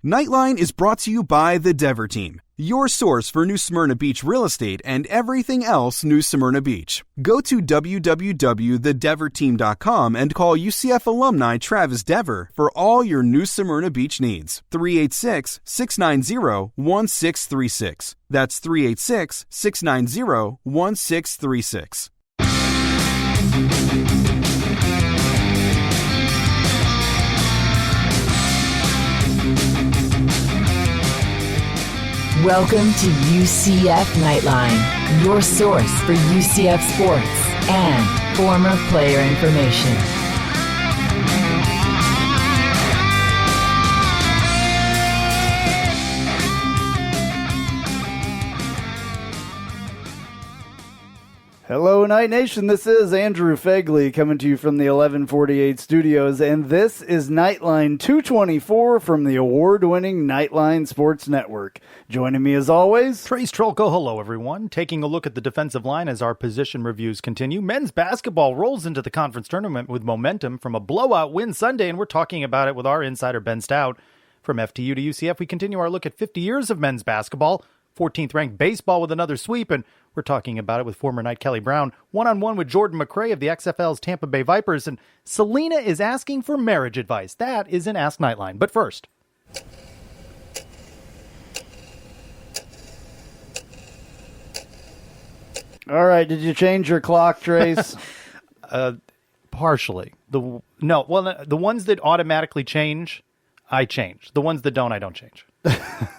Knightline is brought to you by the Dever Team, your source for New Smyrna Beach real estate and everything else New Smyrna Beach. Go to www.thedeverteam.com and call UCF alumni Travis Dever for all your New Smyrna Beach needs. 386-690-1636. That's 386-690-1636. Welcome to UCF Knightline, your source for UCF sports and former player information. Hello, Night Nation. This is Andrew Phegley coming to you from the 1148 studios, and this is Knightline 224 from the award-winning Knightline Sports Network. Joining me as always, Trace Trylko. Hello, everyone. Taking a look at the defensive line as our position reviews continue. Men's basketball rolls into the conference tournament with momentum from a blowout win Sunday, and we're talking about it with our insider, Ben Stout. From FTU to UCF, we continue our look at 50 years of men's basketball. 14th ranked baseball with another sweep, and we're talking about it with former Knight Kelly Brown, one-on-one with Jordan McRae of the XFL's Tampa Bay Vipers, and Selena is asking for marriage advice. That is an Ask Knightline. But first, all right, did you change your clock, Trace? partially. The ones that automatically change, I change. The ones that don't, I don't change.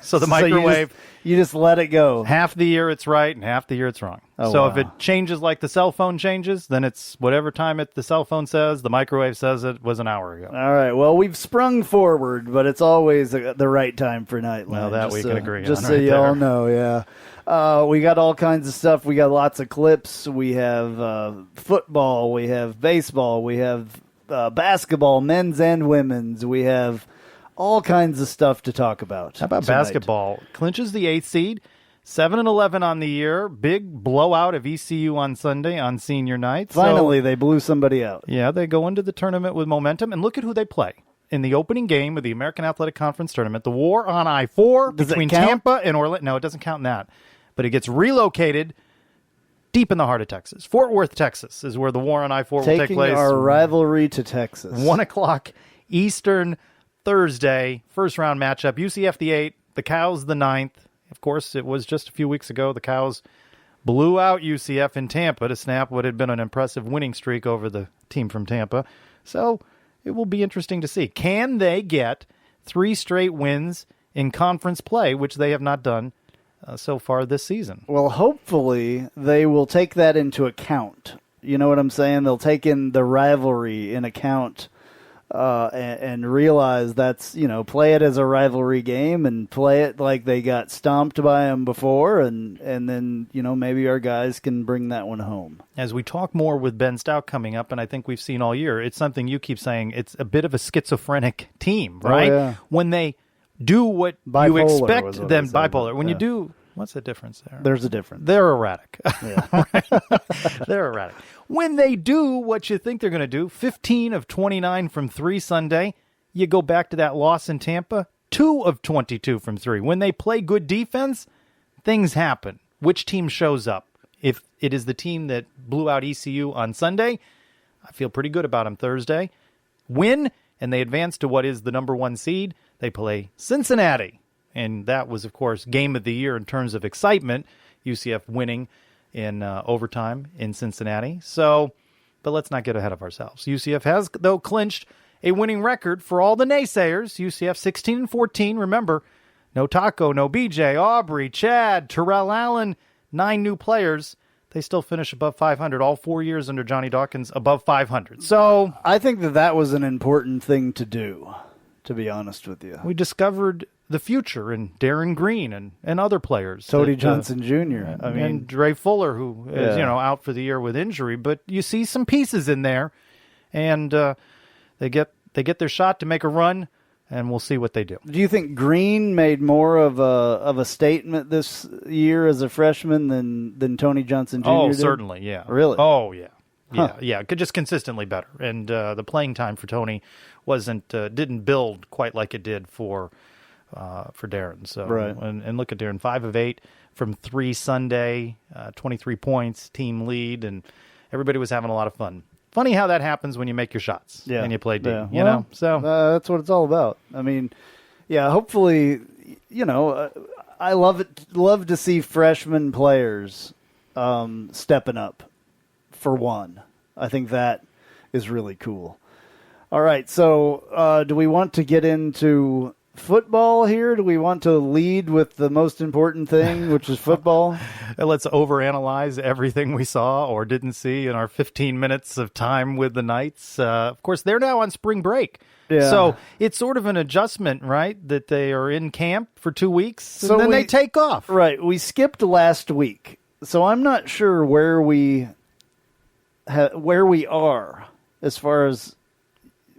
So the microwave, you just let it go. half the year it's right and half the year it's wrong. Oh, so wow. if it changes like the cell phone changes, then it's whatever time the cell phone says, the microwave says it was an hour ago. All right, well, we've sprung forward, but it's always the right time for Knightline. Well, that we can agree on. Just so right you there. all know, yeah. We got all kinds of stuff. We got lots of clips. We have football. We have baseball. We have basketball, men's and women's. We have all kinds of stuff to talk about. How about tonight. basketball? Clinches the 8th seed, 7-11 on the year. Big blowout of ECU on Sunday on senior night. Finally, they blew somebody out. Yeah, they go into the tournament with momentum, and look at who they play. In the opening game of the American Athletic Conference Tournament, the war on I-4 between Tampa and Orlando. No, it doesn't count in that. But it gets relocated deep in the heart of Texas. Fort Worth, Texas is where the war on I-4 will take place. Taking our rivalry to Texas. 1 o'clock Eastern Thursday, first round matchup. UCF the 8th, the Cows the 9th. Of course, it was just a few weeks ago the Cows blew out UCF in Tampa to snap what had been an impressive winning streak over the team from Tampa. So it will be interesting to see. Can they get 3 straight wins in conference play, which they have not done so far this season? Well, hopefully they will take that into account. You know what I'm saying? They'll take in the rivalry in account and realize that's, play it as a rivalry game and play it like they got stomped by them before, and then, maybe our guys can bring that one home. As we talk more with Ben Stout coming up, and I think we've seen all year, it's something you keep saying, it's a bit of a schizophrenic team, right? Oh, yeah. When they do what bipolar you expect them, bipolar. When you do, what's the difference there? There's a difference. They're erratic. Yeah. They're erratic. When they do what you think they're going to do, 15 of 29 from 3 Sunday, you go back to that loss in Tampa, 2 of 22 from 3. When they play good defense, things happen. Which team shows up? If it is the team that blew out ECU on Sunday, I feel pretty good about them Thursday. Win, and they advance to what is the number 1 seed. They play Cincinnati. And that was, of course, game of the year in terms of excitement. UCF winning in overtime in Cincinnati. So, but let's not get ahead of ourselves. UCF has, though, clinched a winning record for all the naysayers. UCF 16-14. Remember, no Taco, no BJ, Aubrey, Chad, Terrell Allen, 9 new players. They still finish above 500. All 4 years under Johnny Dawkins above 500. So I think that was an important thing to do, to be honest with you. We discovered the future in Darren Green and other players. Tony Johnson Jr. And Dre Fuller, who is out for the year with injury. But you see some pieces in there, and they get their shot to make a run, and we'll see what they do. Do you think Green made more of a statement this year as a freshman than Tony Johnson Jr. Oh, did? certainly, yeah. Really? Oh, yeah. Yeah, Huh. yeah, just consistently better. And the playing time for Tony didn't build quite like it did for for Darren. So, Right. and look at Darren, 5 of 8 from 3 Sunday, 23 points, team lead, and everybody was having a lot of fun. Funny how that happens when you make your shots and you play D. Yeah. You know, so that's what it's all about. I mean, yeah. Hopefully, I love to see freshman players stepping up. For one, I think that is really cool. All right, so do we want to get into football here? Do we want to lead with the most important thing, which is football? Let's overanalyze everything we saw or didn't see in our 15 minutes of time with the Knights. Of course, they're now on spring break. Yeah. So it's sort of an adjustment, right, that they are in camp for 2 weeks, and So then they take off. Right, we skipped last week, so I'm not sure where we are as far as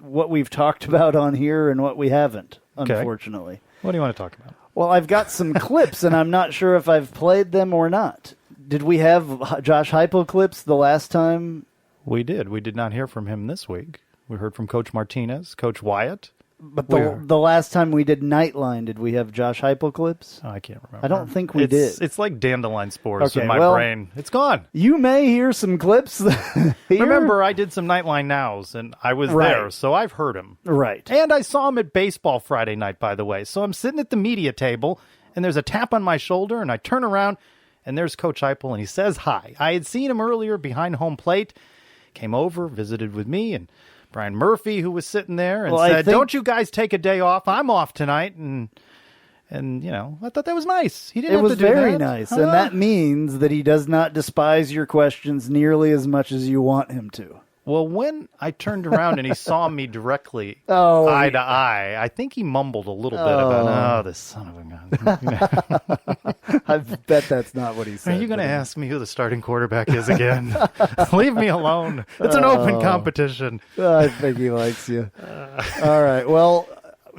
what we've talked about on here and what we haven't, unfortunately. What do you want to talk about? Well, I've got some clips, and I'm not sure if I've played them or not. Did we have Josh Heupel clips the last time? We did. We did not hear from him this week. We heard from Coach Martinez, Coach Wyatt. But the last time we did Knightline, did we have Josh Heupel clips? Oh, I can't remember. I don't think we did. It's like dandelion spores in my well, brain. It's gone. You may hear some clips here. Remember, I did some Knightline Nows, and I was there, so I've heard him. Right. And I saw him at baseball Friday night, by the way. So I'm sitting at the media table, and there's a tap on my shoulder, and I turn around, and there's Coach Heupel, and he says hi. I had seen him earlier behind home plate, came over, visited with me, and Brian Murphy, who was sitting there, and said, don't you guys take a day off? I'm off tonight. And I thought that was nice. He didn't have to do that. It was very nice, and that means that he does not despise your questions nearly as much as you want him to. Well, when I turned around and he saw me directly eye to eye, I think he mumbled a little bit about, this son of a gun. I bet that's not what he said. Are you going to ask me who the starting quarterback is again? Leave me alone. It's an open competition. I think he likes you. All right. Well,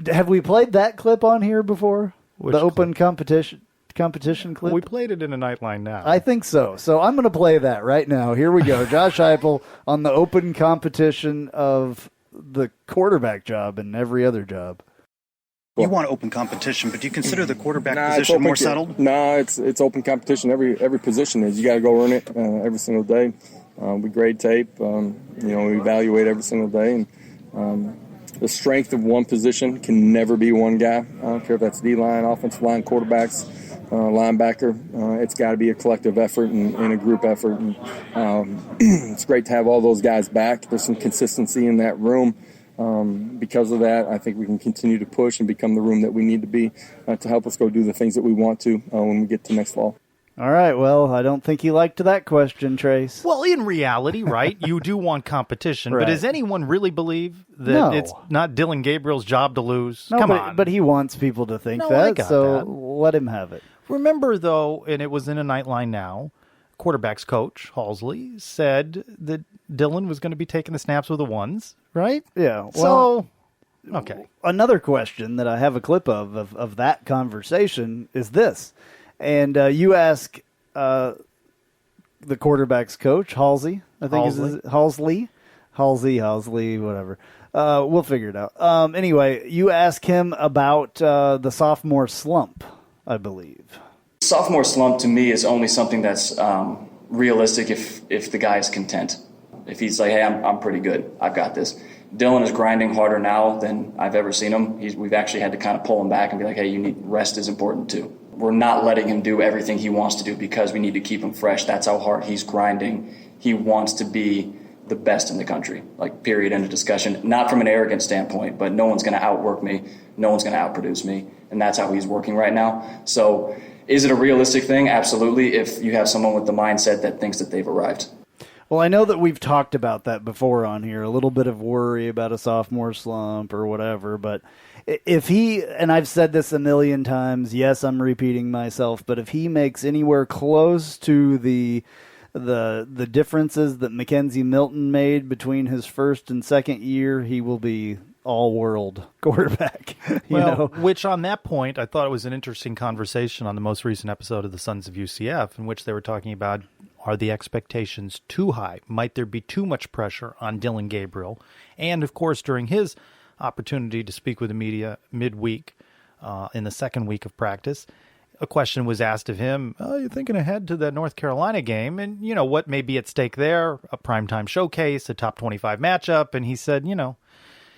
have we played that clip on here before? Which the open clip? competition clip? We played it in a Knightline now. I think so. So I'm going to play that right now. Here we go. Josh Heupel on the open competition of the quarterback job and every other job. You want open competition, but do you consider the quarterback position more settled? No, it's open competition. Every position is. You got to go earn it every single day. We grade tape. We evaluate every single day. And the strength of one position can never be one guy. I don't care if that's D-line, offensive line, quarterbacks, linebacker. It's got to be a collective effort and a group effort. And, it's great to have all those guys back. There's some consistency in that room. Because of that, I think we can continue to push and become the room that we need to be to help us go do the things that we want to when we get to next fall. All right. Well, I don't think he liked that question, Trace. Well, in reality, right, you do want competition, Right. But does anyone really believe that it's not Dylan Gabriel's job to lose? No, Come but, on. But he wants people to think No, that, I got so that. let him have it. Remember, though, and it was in a Knightline now, quarterback's coach, Halsley, said that Dylan was going to be taking the snaps with the ones, right? Yeah. Well, okay. Another question that I have a clip of that conversation is this. And you ask the quarterback's coach, Halsey, I think is Halsey, whatever. We'll figure it out. Anyway, you ask him about the sophomore slump, I believe. Sophomore slump to me is only something that's realistic if the guy is content. If he's like, hey, I'm pretty good, I've got this. Dylan is grinding harder now than I've ever seen him. We've actually had to kind of pull him back and be like, hey, rest is important too. We're not letting him do everything he wants to do because we need to keep him fresh. That's how hard he's grinding. He wants to be the best in the country, like period, end of discussion. Not from an arrogant standpoint, but no one's going to outwork me. No one's going to outproduce me. And that's how he's working right now. So is it a realistic thing? Absolutely. If you have someone with the mindset that thinks that they've arrived. Well, I know that we've talked about that before on here, a little bit of worry about a sophomore slump or whatever, but if he, and I've said this a million times, yes, I'm repeating myself, but if he makes anywhere close to the differences that Mackenzie Milton made between his first and second year, he will be all-world quarterback. Which on that point, I thought it was an interesting conversation on the most recent episode of the Sons of UCF, in which they were talking about, are the expectations too high? Might there be too much pressure on Dylan Gabriel? And, of course, during his opportunity to speak with the media midweek, in the second week of practice. A question was asked of him, you're thinking ahead to the North Carolina game, and, what may be at stake there, a primetime showcase, a top 25 matchup, and he said,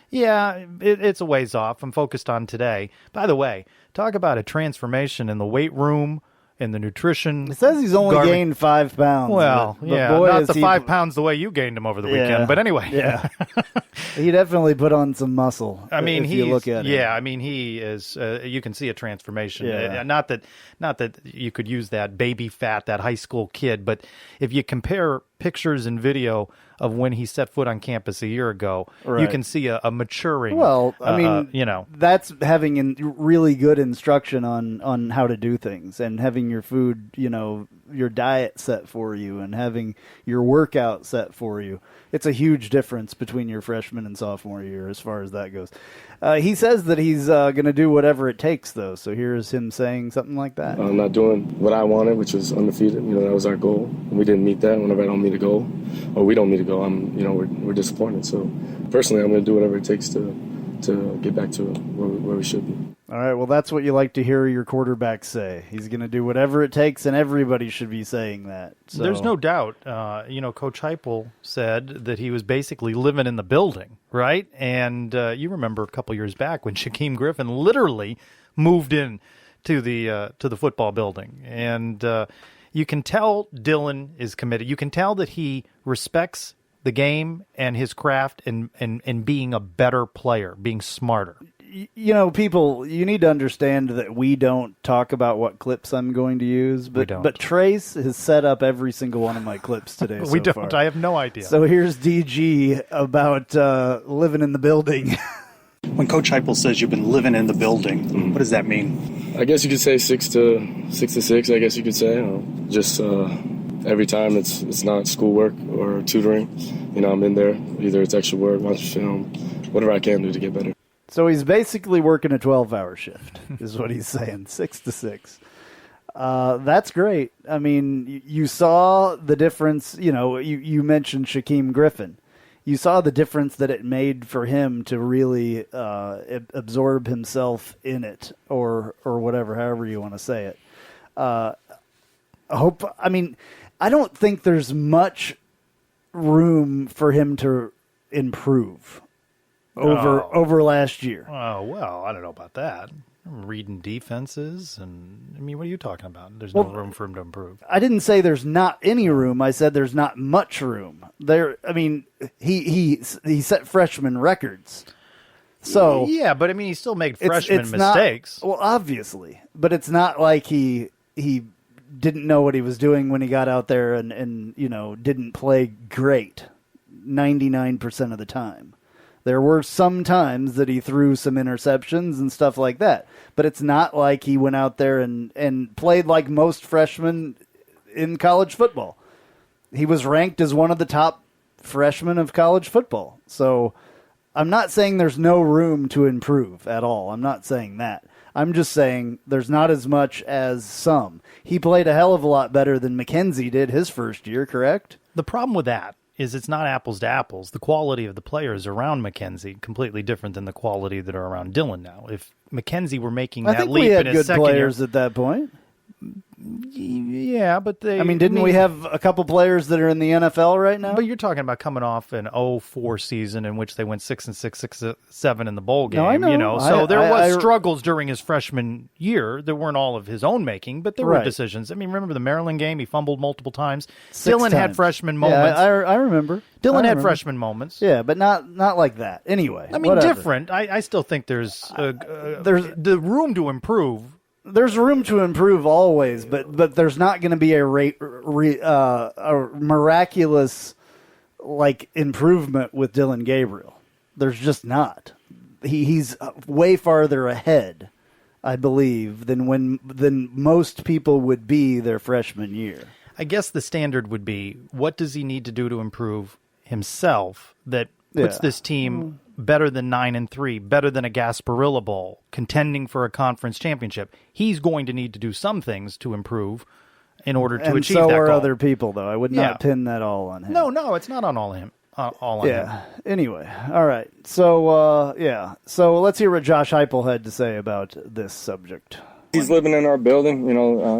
yeah, it's a ways off. I'm focused on today. By the way, talk about a transformation in the weight room, in the nutrition. It says he's only gained 5 pounds. Well, but yeah, boy, not the 5 pounds the way you gained them over the weekend. But anyway, yeah, he definitely put on some muscle. I mean, if you look at him. Yeah, I mean, he is. You can see a transformation. Yeah. Not that you could use that baby fat, that high school kid, but if you compare pictures and video of when he set foot on campus a year ago, you can see a maturing. Well, I mean, that's having really good instruction on how to do things and having your food, your diet set for you and having your workout set for you. It's a huge difference between your freshman and sophomore year as far as that goes. He says that he's going to do whatever it takes, though. So here's him saying something like that. I'm not doing what I wanted, which was undefeated. That was our goal. We didn't meet that. Whenever I don't meet a goal, or we don't meet a goal, we're disappointed. So personally, I'm going to do whatever it takes to get back to where we should be. All right, well, that's what you like to hear your quarterback say. He's going to do whatever it takes, and everybody should be saying that. So. There's no doubt. Coach Heupel said that he was basically living in the building, right? And you remember a couple years back when Shaquem Griffin literally moved in to the football building. And you can tell Dylan is committed. You can tell that he respects the game and his craft and being a better player, being smarter. People, you need to understand that we don't talk about what clips I'm going to use, but Trace has set up every single one of my clips today. We don't. Far. I have no idea. So here's DG about living in the building. When Coach Heupel says you've been living in the building, what does that mean? I guess you could say 6 to 6. I guess you could say just every time it's not schoolwork or tutoring. I'm in there. Either it's extra work, watch film, whatever I can do to get better. So he's basically working a 12-hour shift, is what he's saying, 6 to 6. That's great. I mean, you saw the difference. You mentioned Shaquem Griffin. You saw the difference that it made for him to really absorb himself in it, or whatever, however you want to say it. I don't think there's much room for him to improve over last year. Oh, well, I don't know about that. I'm reading defenses, and what are you talking about? There's no room for him to improve. I didn't say there's not any room. I said there's not much room. He set freshman records. So yeah, but he still made freshman mistakes. Well, obviously, but it's not like he didn't know what he was doing when he got out there and didn't play great 99% of the time. There were some times that he threw some interceptions and stuff like that. But it's not like he went out there and played like most freshmen in college football. He was ranked as one of the top freshmen of college football. So I'm not saying there's no room to improve at all. I'm not saying that. I'm just saying there's not as much as some. He played a hell of a lot better than McKenzie did his first year, correct? The problem with that is it's not apples to apples. The quality of the players around McKenzie completely different than the quality that are around Dylan now. If McKenzie were making that leap in his second year, I think we had good players at that point. Yeah, but didn't we have a couple players that are in the NFL right now? But you're talking about coming off an 0-4 season in which they went 6-6, 6-7 in the bowl game. No, I know. So there was struggles during his freshman year. There weren't all of his own making, but there were decisions. Remember the Maryland game? He fumbled multiple times. Dylan had freshman moments. Yeah, I remember. Dylan had freshman moments. Yeah, but not like that. Anyway, different. I still think there's the room to improve. There's room to improve always, but there's not going to be a miraculous improvement with Dylan Gabriel. There's just not. He's way farther ahead, I believe, than most people would be their freshman year. I guess the standard would be, what does he need to do to improve himself that puts this team better than 9-3, better than a Gasparilla Bowl, contending for a conference championship? He's going to need to do some things to improve in order to achieve that goal. And so are other people, though. I would not pin that all on him. No, it's not on all on him. Anyway, all right. So, So let's hear what Josh Heupel had to say about this subject. He's living in our building,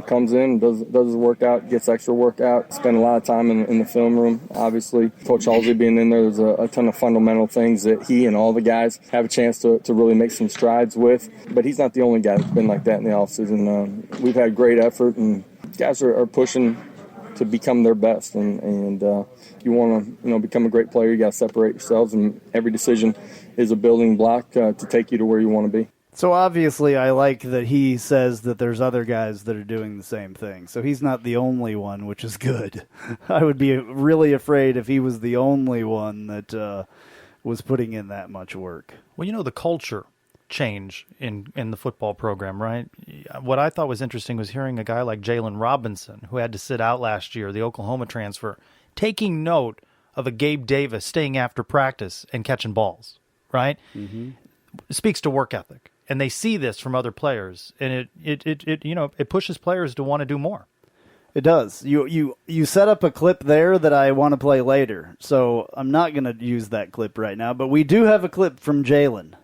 comes in, does his workout, gets extra workout, spend a lot of time in the film room. Obviously, Coach Halsey being in there, there's a ton of fundamental things that he and all the guys have a chance to really make some strides with. But he's not the only guy that's been like that in the offseason. We've had great effort, and guys are pushing to become their best. And you want to become a great player, you got to separate yourselves, and every decision is a building block to take you to where you want to be. So obviously I like that he says that there's other guys that are doing the same thing. So he's not the only one, which is good. I would be really afraid if he was the only one that was putting in that much work. Well, the culture change in the football program, right? What I thought was interesting was hearing a guy like Jalen Robinson, who had to sit out last year, the Oklahoma transfer, taking note of a Gabe Davis staying after practice and catching balls, right? Mm-hmm. Speaks to work ethic. And they see this from other players, and it pushes players to want to do more. It does. You set up a clip there that I want to play later, so I'm not going to use that clip right now. But we do have a clip from Jalen,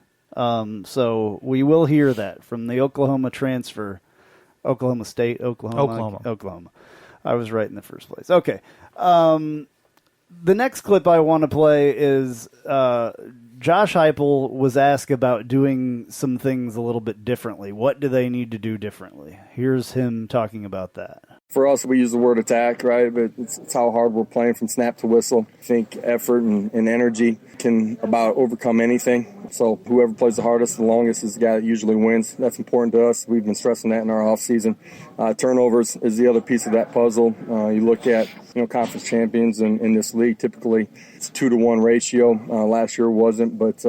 so we will hear that from the Oklahoma transfer, Oklahoma State, Oklahoma. I was right in the first place. Okay. The next clip I want to play is Josh Heupel was asked about doing some things a little bit differently. What do they need to do differently? Here's him talking about that. For us, we use the word attack, right? But it's how hard we're playing from snap to whistle. I think effort and energy can about overcome anything. So whoever plays the hardest, the longest is the guy that usually wins. That's important to us. We've been stressing that in our offseason. Turnovers is the other piece of that puzzle. You look at conference champions in this league. Typically, it's a 2-to-1 ratio. Last year wasn't, but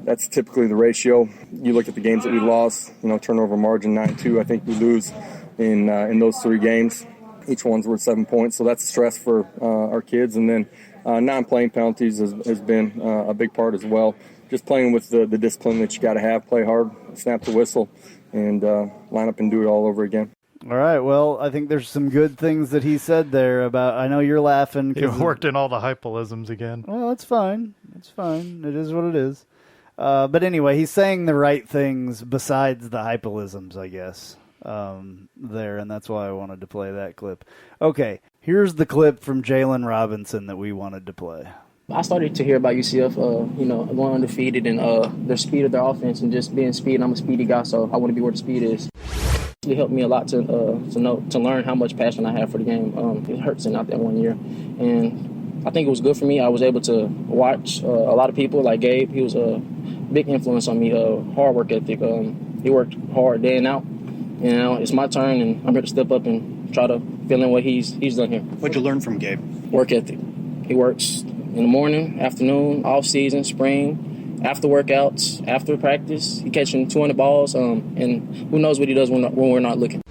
that's typically the ratio. You look at the games that we lost. Turnover margin 9-2. I think we lose in those 3 games. Each one's worth 7 points, so that's a stress for our kids. And then non-playing penalties has been a big part as well. Just playing with the discipline that you got to have, play hard, snap the whistle, and line up and do it all over again. All right, well, I think there's some good things that he said there about, I know you're laughing. You worked in all the Heupel-isms again. Well, that's fine. It's fine. It is what it is. But anyway, he's saying the right things besides the Heupel-isms, I guess. There, and that's why I wanted to play that clip. Okay, here's the clip from Jalen Robinson that we wanted to play. I started to hear about UCF, going undefeated and their speed of their offense and just being speed. I'm a speedy guy, so I want to be where the speed is. It helped me a lot to learn how much passion I have for the game. It hurt sitting out that 1 year, and I think it was good for me. I was able to watch a lot of people like Gabe. He was a big influence on me. Hard work ethic. He worked hard day and out. It's my turn, and I'm here to step up and try to fill in what he's done here. What'd you learn from Gabe? Work ethic. He works in the morning, afternoon, off season, spring, after workouts, after practice. He catching 200 balls, and who knows what he does when we're not looking.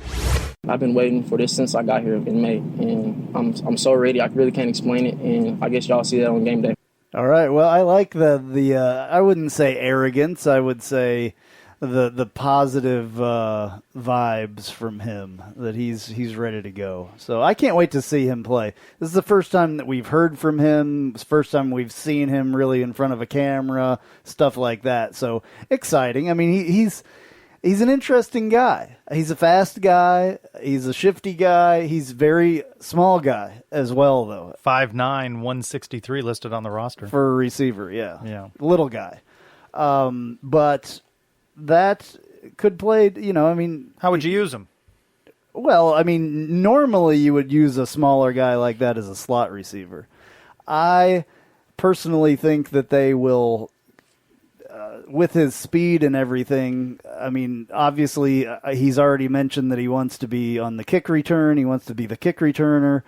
I've been waiting for this since I got here in May, and I'm so ready. I really can't explain it, and I guess y'all see that on game day. All right. Well, I like the I wouldn't say arrogance. I would say the positive vibes from him, that he's ready to go. So I can't wait to see him play. This is the first time that we've heard from him. It's the first time we've seen him really in front of a camera, stuff like that. So exciting. I mean, he's an interesting guy. He's a fast guy. He's a shifty guy. He's a very small guy as well, though. 5'9", 163 listed on the roster. For a receiver, yeah. Yeah. Little guy. But that could play, How would you use him? Well, normally you would use a smaller guy like that as a slot receiver. I personally think that they will, with his speed and everything, obviously he's already mentioned that he wants to be on the kick return. He wants to be the kick returner.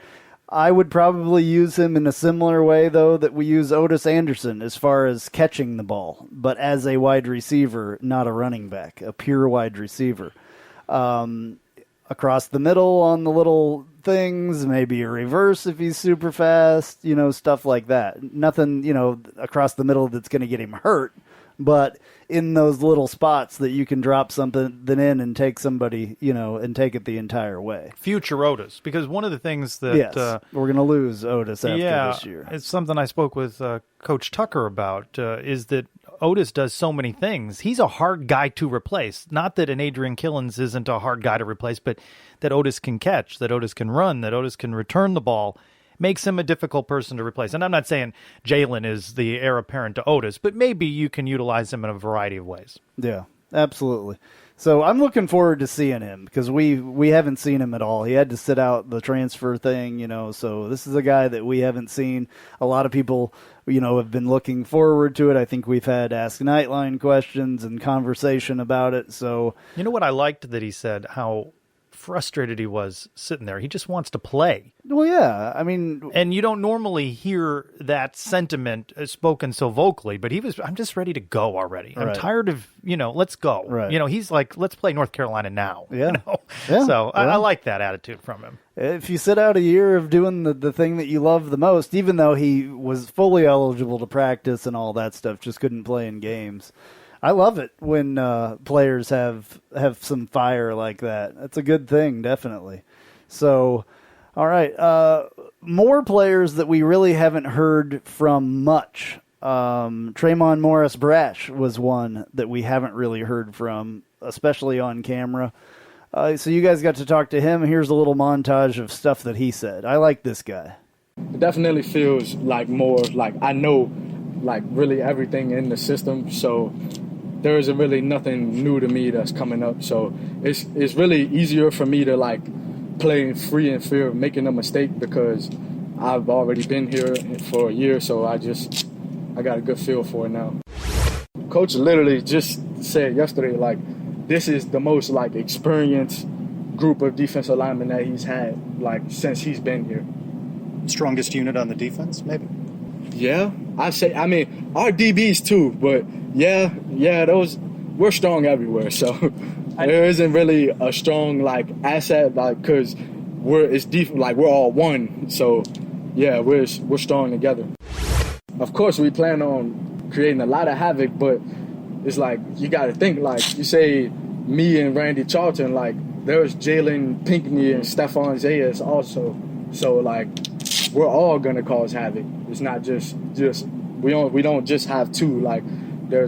I would probably use him in a similar way, though, that we use Otis Anderson as far as catching the ball, but as a wide receiver, not a running back, a pure wide receiver. Across the middle on the little things, maybe a reverse if he's super fast, stuff like that. Nothing, across the middle that's going to get him hurt, but in those little spots that you can drop something in and take somebody, and take it the entire way. Future Otis, because one of the things that yes, we're going to lose Otis after this year. It's something I spoke with Coach Tucker about, is that Otis does so many things. He's a hard guy to replace. Not that an Adrian Killens isn't a hard guy to replace, but that Otis can catch, that Otis can run, that Otis can return the ball, makes him a difficult person to replace. And I'm not saying Jalen is the heir apparent to Otis, but maybe you can utilize him in a variety of ways. Yeah, absolutely. So I'm looking forward to seeing him because we haven't seen him at all. He had to sit out the transfer thing, so this is a guy that we haven't seen. A lot of people, have been looking forward to it. I think we've had Ask Knightline questions and conversation about it. So you know what I liked that he said, how frustrated he was sitting there. He just wants to play. Well, yeah. I mean, and you don't normally hear that sentiment spoken so vocally, but I'm just ready to go already. I'm tired of, let's go. Right. He's like, let's play North Carolina now. Yeah. Yeah. So I like that attitude from him. If you sit out a year of doing the thing that you love the most, even though he was fully eligible to practice and all that stuff, just couldn't play in games. I love it when players have some fire like that. That's a good thing, definitely. So, all right, more players that we really haven't heard from much. Tremont Morris Brash was one that we haven't really heard from, especially on camera. So you guys got to talk to him. Here's a little montage of stuff that he said. I like this guy. It definitely feels like more like I know like really everything in the system, so there isn't really nothing new to me that's coming up. So it's really easier for me to like play free and fear of making a mistake because I've already been here for a year, so I got a good feel for it now. Coach literally just said yesterday, like, this is the most like experienced group of defensive linemen that he's had like since he's been here. Strongest unit on the defense, maybe? Yeah, I mean, our DBs too, but yeah, we're strong everywhere. So there isn't really a strong like asset, like, cause it's deep, like we're all one. So yeah, we're strong together. Of course, we plan on creating a lot of havoc, but it's like you got to think, like you say, me and Randy Charlton, like there's Jalen Pinkney and Stephon Zayas also. So like we're all gonna cause havoc. It's not just we don't just have two. Like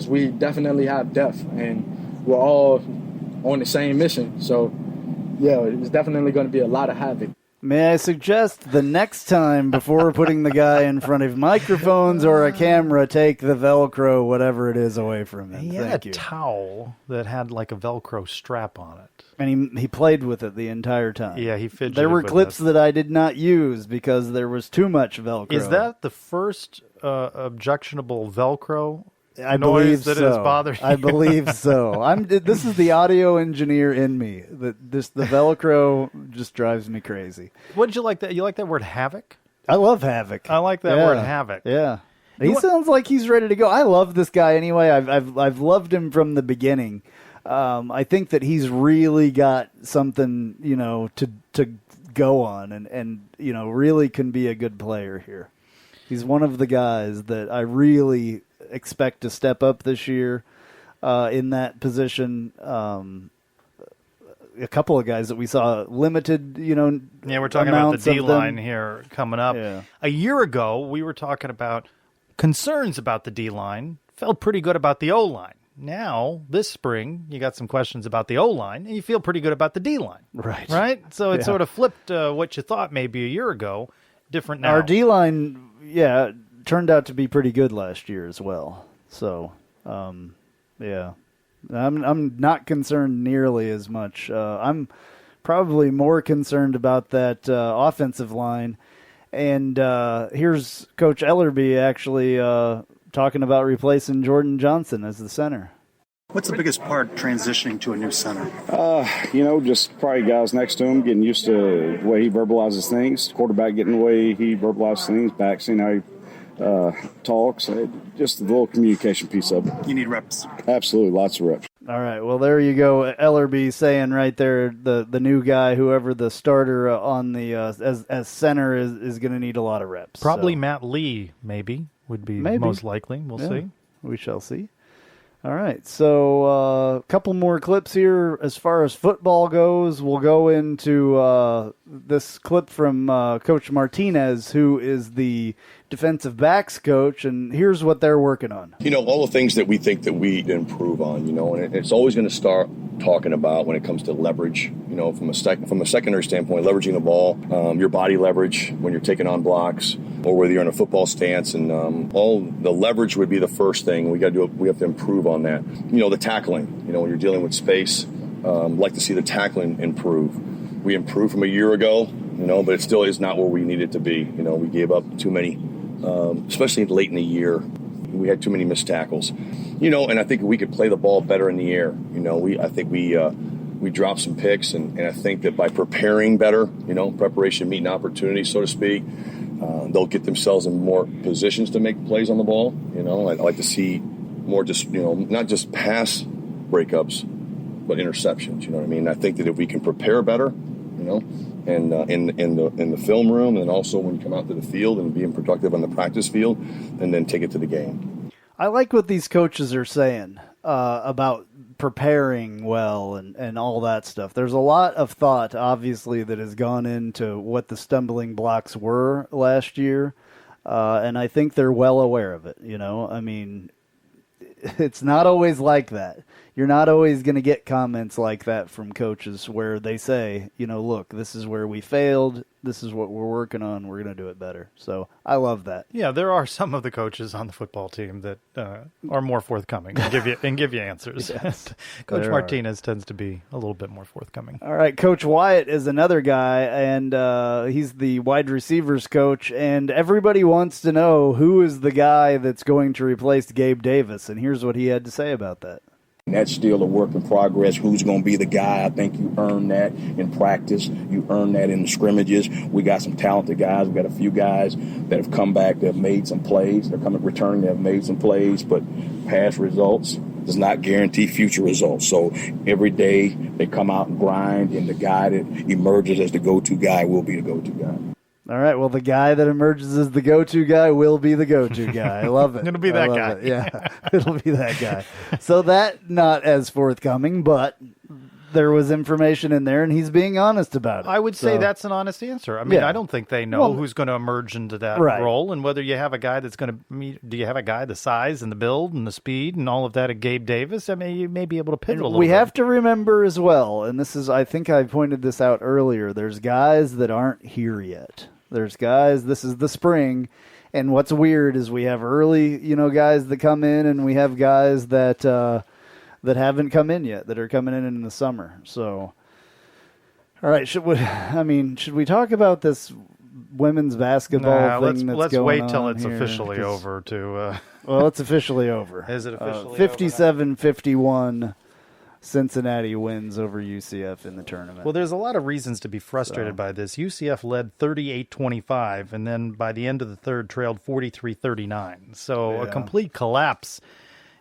we definitely have depth, and we're all on the same mission. So yeah, it's definitely going to be a lot of havoc. May I suggest the next time before putting the guy in front of microphones or a camera, take the Velcro, whatever it is, away from him. He had a towel that had like a Velcro strap on it. And he played with it the entire time. Yeah, he fidgeted. There were with clips it. that I did not use because there was too much Velcro. Is that the first objectionable Velcro I noise believe that so. has bothered you? I believe so. This is the audio engineer in me. The Velcro just drives me crazy. What did you like that? You like that word havoc? I love havoc. I like that word havoc. Yeah. He sounds like he's ready to go. I love this guy anyway. I've loved him from the beginning. I think that he's really got something, to go on and really can be a good player here. He's one of the guys that I really expect to step up this year in that position. A couple of guys that we saw limited, Yeah, we're talking about the D-line them. here coming up. Yeah. A year ago, we were talking about concerns about the D-line. Felt pretty good about the O-line. Now, this spring, you got some questions about the O-line, and you feel pretty good about the D-line. Right? So it sort of flipped what you thought maybe a year ago, different now. Our D-line, turned out to be pretty good last year as well. So, yeah. I'm not concerned nearly as much. I'm probably more concerned about that offensive line. And here's Coach Ellerby actually talking about replacing Jordan Johnson as the center. What's the biggest part transitioning to a new center? Just probably guys next to him getting used to the way he verbalizes things, quarterback getting the way he verbalizes things, back seeing how he talks, just the little communication piece of it. You need reps. Absolutely, lots of reps. All right, well, there you go. Ellerby saying right there, the new guy, whoever the starter on the as center is going to need a lot of reps. Probably Matt Lee, maybe, would be most likely. We'll see. We shall see. All right, so a couple more clips here as far as football goes. We'll go into this clip from Coach Martinez, who is the defensive backs coach, and here's what they're working on. All the things that we think that we improve on, and it's always going to start talking about when it comes to leverage, from a secondary standpoint, leveraging the ball, your body leverage when you're taking on blocks, or whether you're in a football stance, and all the leverage would be the first thing. We have to improve on that. The tackling, when you're dealing with space, like to see the tackling improve. We improved from a year ago, but it still is not where we need it to be. We gave up too many, especially late in the year. We had too many missed tackles, and I think we could play the ball better in the air. I think we dropped some picks, and I think that by preparing better, preparation meeting opportunity, so to speak, they'll get themselves in more positions to make plays on the ball. I'd like to see more just, not just pass breakups, but interceptions. You know what I mean? I think that if we can prepare better, and in the film room, and also when you come out to the field and being productive on the practice field, and then take it to the game. I like what these coaches are saying about preparing well and all that stuff. There's a lot of thought, obviously, that has gone into what the stumbling blocks were last year, and I think they're well aware of it. I mean, it's not always like that. You're not always going to get comments like that from coaches where they say, look, this is where we failed. This is what we're working on. We're going to do it better. So I love that. Yeah, there are some of the coaches on the football team that are more forthcoming and give you answers. Yes, Coach Martinez tends to be a little bit more forthcoming. All right, Coach Wyatt is another guy, and he's the wide receivers coach, and everybody wants to know who is the guy that's going to replace Gabe Davis, and here's what he had to say about that. That's still a work in progress. Who's going to be the guy? I think you earn that in practice. You earn that in the scrimmages. We got some talented guys. We got a few guys that have come back that have made some plays. They're returning. They have made some plays, but past results does not guarantee future results. So every day they come out and grind, and the guy that emerges as the go-to guy will be the go-to guy. All right, well, the guy that emerges as the go-to guy will be the go-to guy. I love it. It'll be that guy. Yeah, it'll be that guy. So that not as forthcoming, but there was information in there, and he's being honest about it. I would say that's an honest answer. I mean, I don't think they know who's going to emerge into that role, and whether you have a guy that's going to meet. Do you have a guy the size and the build and the speed and all of that at Gabe Davis? I mean, you may be able to pivot a little bit. We have to remember as well, and this is, I think I pointed this out earlier, there's guys that aren't here yet. There's guys, this is the spring, and what's weird is we have early, guys that come in, and we have guys that haven't come in yet, that are coming in the summer. So, all right, should we talk about this women's basketball thing that's let's going wait on till it's here? officially over to Well, it's officially over. Is it officially 57-51 Cincinnati wins over UCF in the tournament. Well, there's a lot of reasons to be frustrated by this. UCF led 38-25, and then by the end of the third trailed 43-39. So a complete collapse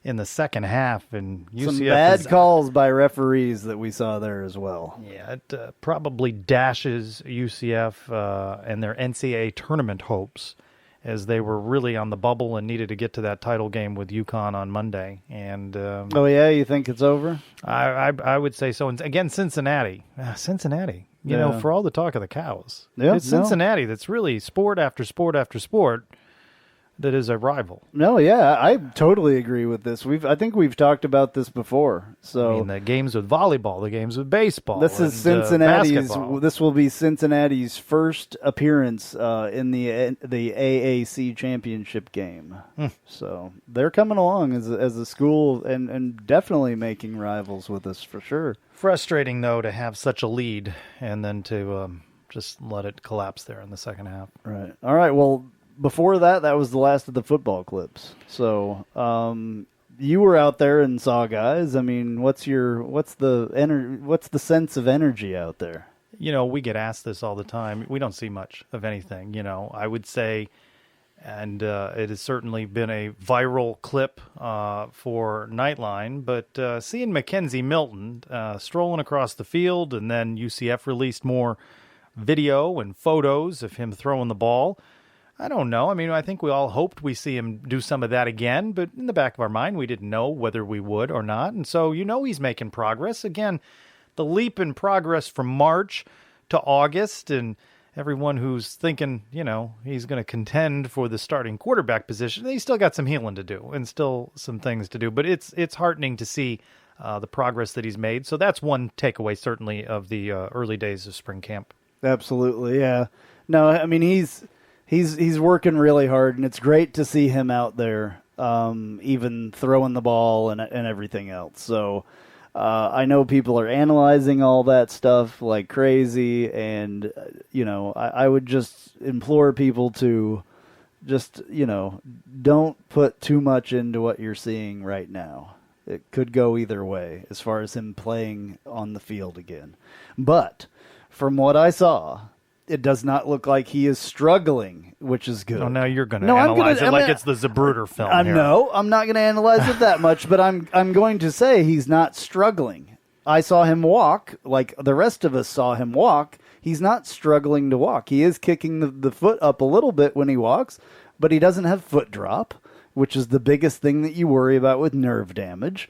in the second half. And UCF some bad calls by referees that we saw there as well. Yeah, it probably dashes UCF and their NCAA tournament hopes, as they were really on the bubble and needed to get to that title game with UConn on Monday. And you think it's over? I would say so. And again, Cincinnati, for all the talk of the cows, it's Cincinnati that's really sport after sport after sport that is a rival. No, yeah, I totally agree with this. I think we've talked about this before. So I mean, the games with volleyball, the games with baseball. This is Cincinnati's. This will be Cincinnati's first appearance in the AAC championship game. So they're coming along as a school and definitely making rivals with us for sure. Frustrating though to have such a lead and then to just let it collapse there in the second half. Right. All right. Well, before that was the last of the football clips. So you were out there and saw guys. I mean, what's the sense of energy out there? We get asked this all the time. We don't see much of anything. I would say, and it has certainly been a viral clip for Knightline. But seeing Mackenzie Milton strolling across the field, and then UCF released more video and photos of him throwing the ball. I don't know. I mean, I think we all hoped we see him do some of that again, but in the back of our mind, we didn't know whether we would or not. And so, he's making progress. Again, the leap in progress from March to August, and everyone who's thinking, he's going to contend for the starting quarterback position, he's still got some healing to do and still some things to do. But it's heartening to see the progress that he's made. So that's one takeaway, certainly, of the early days of spring camp. Absolutely, yeah. No, I mean, he's working really hard, and it's great to see him out there, even throwing the ball and everything else. So I know people are analyzing all that stuff like crazy, and I would just implore people to just don't put too much into what you're seeing right now. It could go either way as far as him playing on the field again. But from what I saw, it does not look like he is struggling, which is good. Oh, now you're going to analyze it like it's the Zapruder film here. No, I'm not going to analyze it that much, but I'm going to say he's not struggling. I saw him walk like the rest of us saw him walk. He's not struggling to walk. He is kicking the foot up a little bit when he walks, but he doesn't have foot drop, which is the biggest thing that you worry about with nerve damage.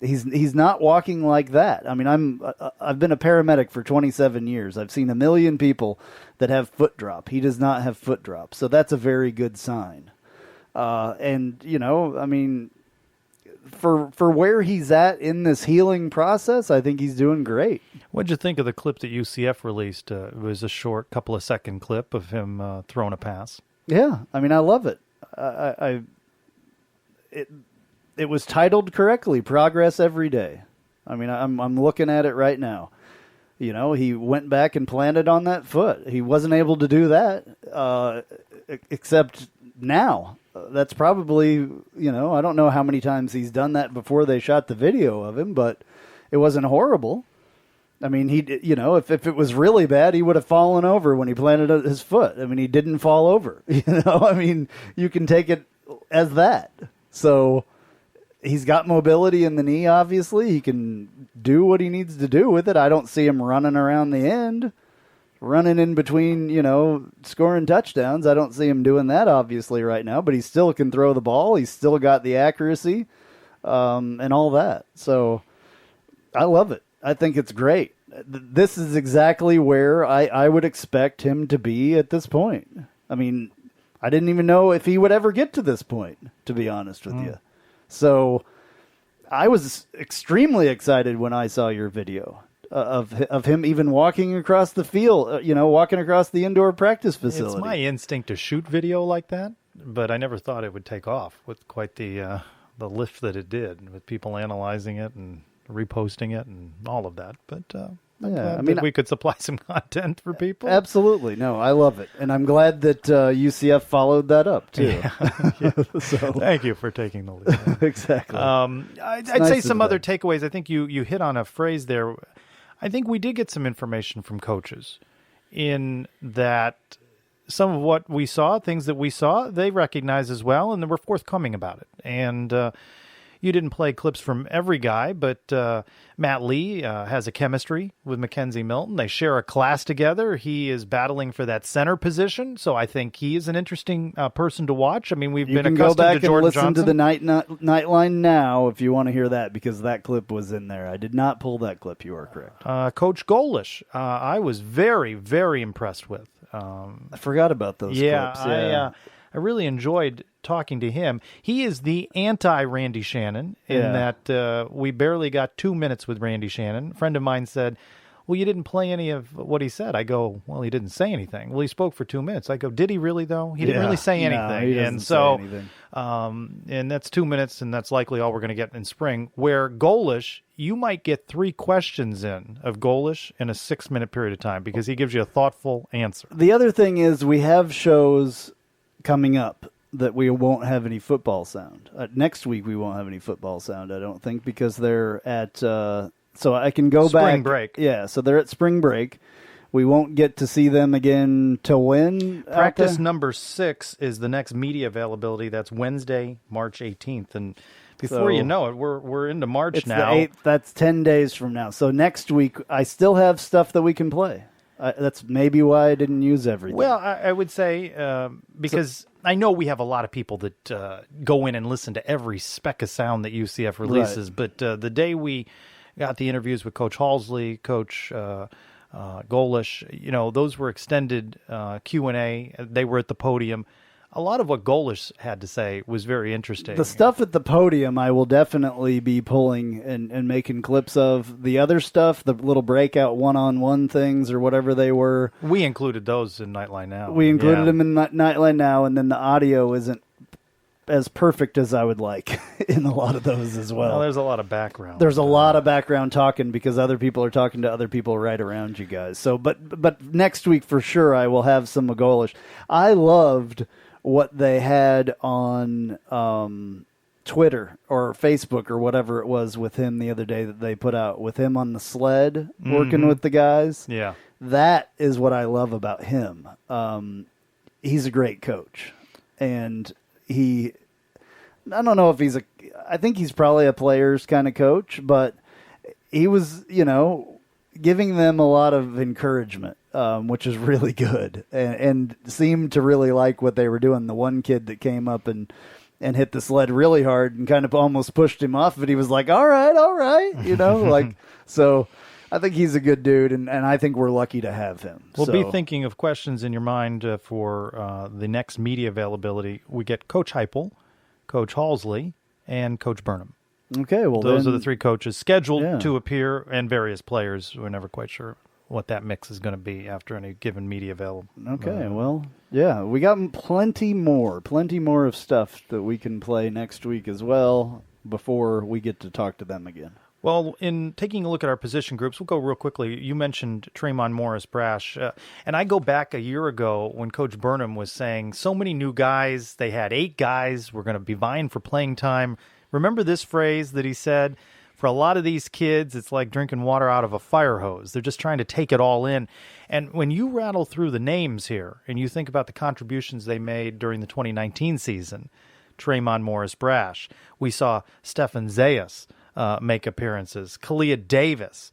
He's not walking like that. I mean, I've been a paramedic for 27 years. I've seen a million people that have foot drop. He does not have foot drop, so that's a very good sign. And I mean, for where he's at in this healing process, I think he's doing great. What'd you think of the clip that UCF released? It was a short, couple of second clip of him throwing a pass. Yeah, I mean, I love it. It was titled correctly, Progress Every Day. I mean, I'm looking at it right now. He went back and planted on that foot. He wasn't able to do that, except now. That's probably, I don't know how many times he's done that before they shot the video of him, but it wasn't horrible. I mean, if it was really bad, he would have fallen over when he planted his foot. I mean, he didn't fall over. I mean, you can take it as that. So he's got mobility in the knee, obviously. He can do what he needs to do with it. I don't see him running around the end, running in between, scoring touchdowns. I don't see him doing that, obviously, right now. But he still can throw the ball. He's still got the accuracy and all that. So I love it. I think it's great. This is exactly where I would expect him to be at this point. I mean, I didn't even know if he would ever get to this point, to be honest with you. So I was extremely excited when I saw your video of him even walking across the field, walking across the indoor practice facility. It's my instinct to shoot video like that, but I never thought it would take off with quite the lift that it did, with people analyzing it and reposting it and all of that. But I mean, we could supply some content for people. Absolutely. No, I love it. And I'm glad that UCF followed that up, too. Yeah. So, thank you for taking the lead. Exactly. I'd say some other takeaways. I think you hit on a phrase there. I think we did get some information from coaches in that some of what we saw, things that we saw, they recognize as well, and they were forthcoming about it. And you didn't play clips from every guy, but Matt Lee has a chemistry with Mackenzie Milton. They share a class together. He is battling for that center position, so I think he is an interesting person to watch. I mean, we've been accustomed to Jordan Johnson. You can go back and listen to the Knightline now if you want to hear that, because that clip was in there. I did not pull that clip. You are correct. Coach Golish, I was very, very impressed with. I forgot about those clips. Yeah, I really enjoyed talking to him. He is the anti-Randy Shannon in that we barely got 2 minutes with Randy Shannon. A friend of mine said, well, you didn't play any of what he said. I go, well, he didn't say anything. Well, he spoke for 2 minutes. I go, did he really, though? He didn't really say anything. No, he doesn't say anything. And that's 2 minutes, and that's likely all we're going to get in spring. Where Golish, you might get 3 questions in of Golish in a 6-minute period of time because he gives you a thoughtful answer. The other thing is we have shows coming up that we won't have any football sound. Next week we won't have any football sound, I don't think, because they're at so I can go back. Spring break. Yeah, so they're at spring break. We won't get to see them again till when? Practice number 6 is the next media availability. That's Wednesday, March 18th. And before you know it, we're into March now. It's the 8th. That's 10 days from now. So next week, I still have stuff that we can play. That's maybe why I didn't use everything. Well, I would say because I know we have a lot of people that go in and listen to every speck of sound that UCF releases, but the day we got the interviews with Coach Halsley, Coach Golish, those were extended Q&A. They were at the podium. A lot of what Golish had to say was very interesting. The stuff at the podium I will definitely be pulling and making clips of. The other stuff, the little breakout one-on-one things or whatever they were. We included those in Knightline Now. We included them in Knightline Now, and then the audio isn't as perfect as I would like in a lot of those as well. There's a lot of background. There's a lot of background talking because other people are talking to other people right around you guys. So, but next week for sure I will have some Golish. I loved what they had on Twitter or Facebook or whatever it was with him the other day that they put out with him on the sled working with the guys. Yeah. That is what I love about him. He's a great coach. And I don't know if I think he's probably a player's kind of coach, but he was, giving them a lot of encouragement, which is really good, and seemed to really like what they were doing. The one kid that came up and hit the sled really hard and kind of almost pushed him off, but he was like, all right, so I think he's a good dude, and I think we're lucky to have him. We'll be thinking of questions in your mind for the next media availability. We get Coach Heupel, Coach Halsley, and Coach Burnham. Okay, well, those are the three coaches scheduled to appear, and various players. We're never quite sure what that mix is going to be after any given media available. Okay, we got plenty more of stuff that we can play next week as well before we get to talk to them again. Well, in taking a look at our position groups, we'll go real quickly. You mentioned Tremont Morris-Brash, and I go back a year ago when Coach Burnham was saying so many new guys. They had 8 guys were going to be vying for playing time. Remember this phrase that he said? For a lot of these kids, it's like drinking water out of a fire hose. They're just trying to take it all in. And when you rattle through the names here and you think about the contributions they made during the 2019 season, Tremont Morris-Brash, we saw Stefan Zayas make appearances, Kalia Davis,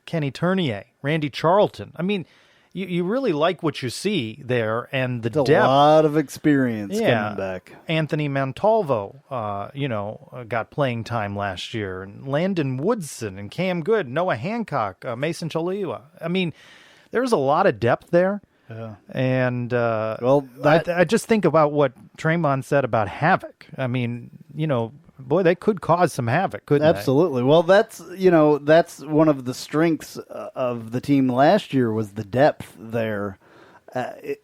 Kenny Turnier, Randy Charlton. I mean, you really like what you see there, and the depth. A lot of experience coming back. Anthony Montalvo, got playing time last year, and Landon Woodson and Cam Good, Noah Hancock, Mason Chaliwa. I mean, there's a lot of depth there. Yeah. And I just think about what Tremont said about havoc. I mean, boy, they could cause some havoc, couldn't they? Absolutely. Well, that's one of the strengths of the team last year was the depth there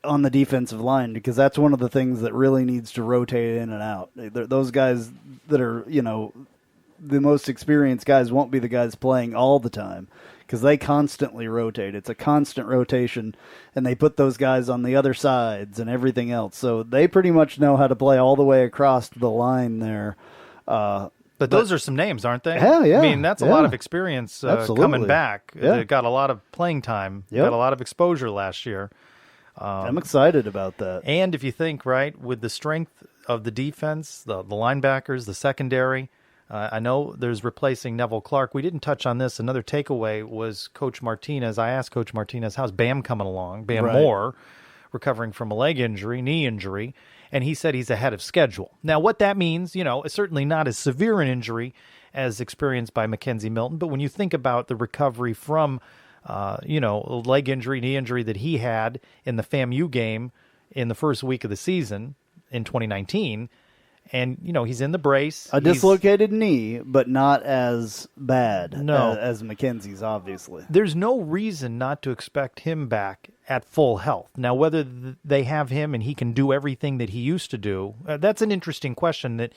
on the defensive line, because that's one of the things that really needs to rotate in and out. Those guys that are, the most experienced guys won't be the guys playing all the time because they constantly rotate. It's a constant rotation, and they put those guys on the other sides and everything else. So they pretty much know how to play all the way across the line there. But those are some names, aren't they? Hell yeah. I mean, that's a lot of experience coming back. Yeah. They got a lot of playing time, got a lot of exposure last year. I'm excited about that. And if you think, right, with the strength of the defense, the linebackers, the secondary, I know there's replacing Neville Clark. We didn't touch on this. Another takeaway was Coach Martinez. I asked Coach Martinez, how's Bam coming along? Bam Moore, recovering from a leg injury, knee injury. And he said he's ahead of schedule. Now, what that means, is certainly not as severe an injury as experienced by Mackenzie Milton. But when you think about the recovery from, leg injury, knee injury that he had in the FAMU game in the first week of the season in 2019, and, he's in the brace. A dislocated knee, but not as bad as Mackenzie's, obviously. There's no reason not to expect him back at full health. Now, whether they have him and he can do everything that he used to do, that's an interesting question that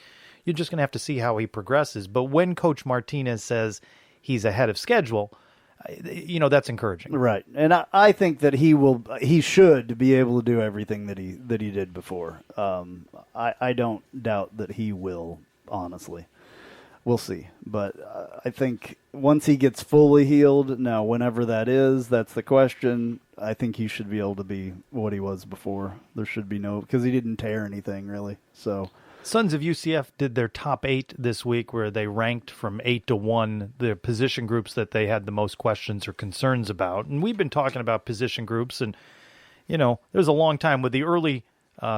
you're just going to have to see how he progresses. But when Coach Martinez says he's ahead of schedule, that's encouraging. Right. And I think that he should be able to do everything that he did before. I don't doubt that he will, honestly. We'll see. But I think once he gets fully healed, now whenever that is, that's the question. I think he should be able to be what he was before. There should be because he didn't tear anything really. So Sons of UCF did their top 8 this week, where they ranked from 8 to 1 the position groups that they had the most questions or concerns about. And we've been talking about position groups, and there's a long time with the early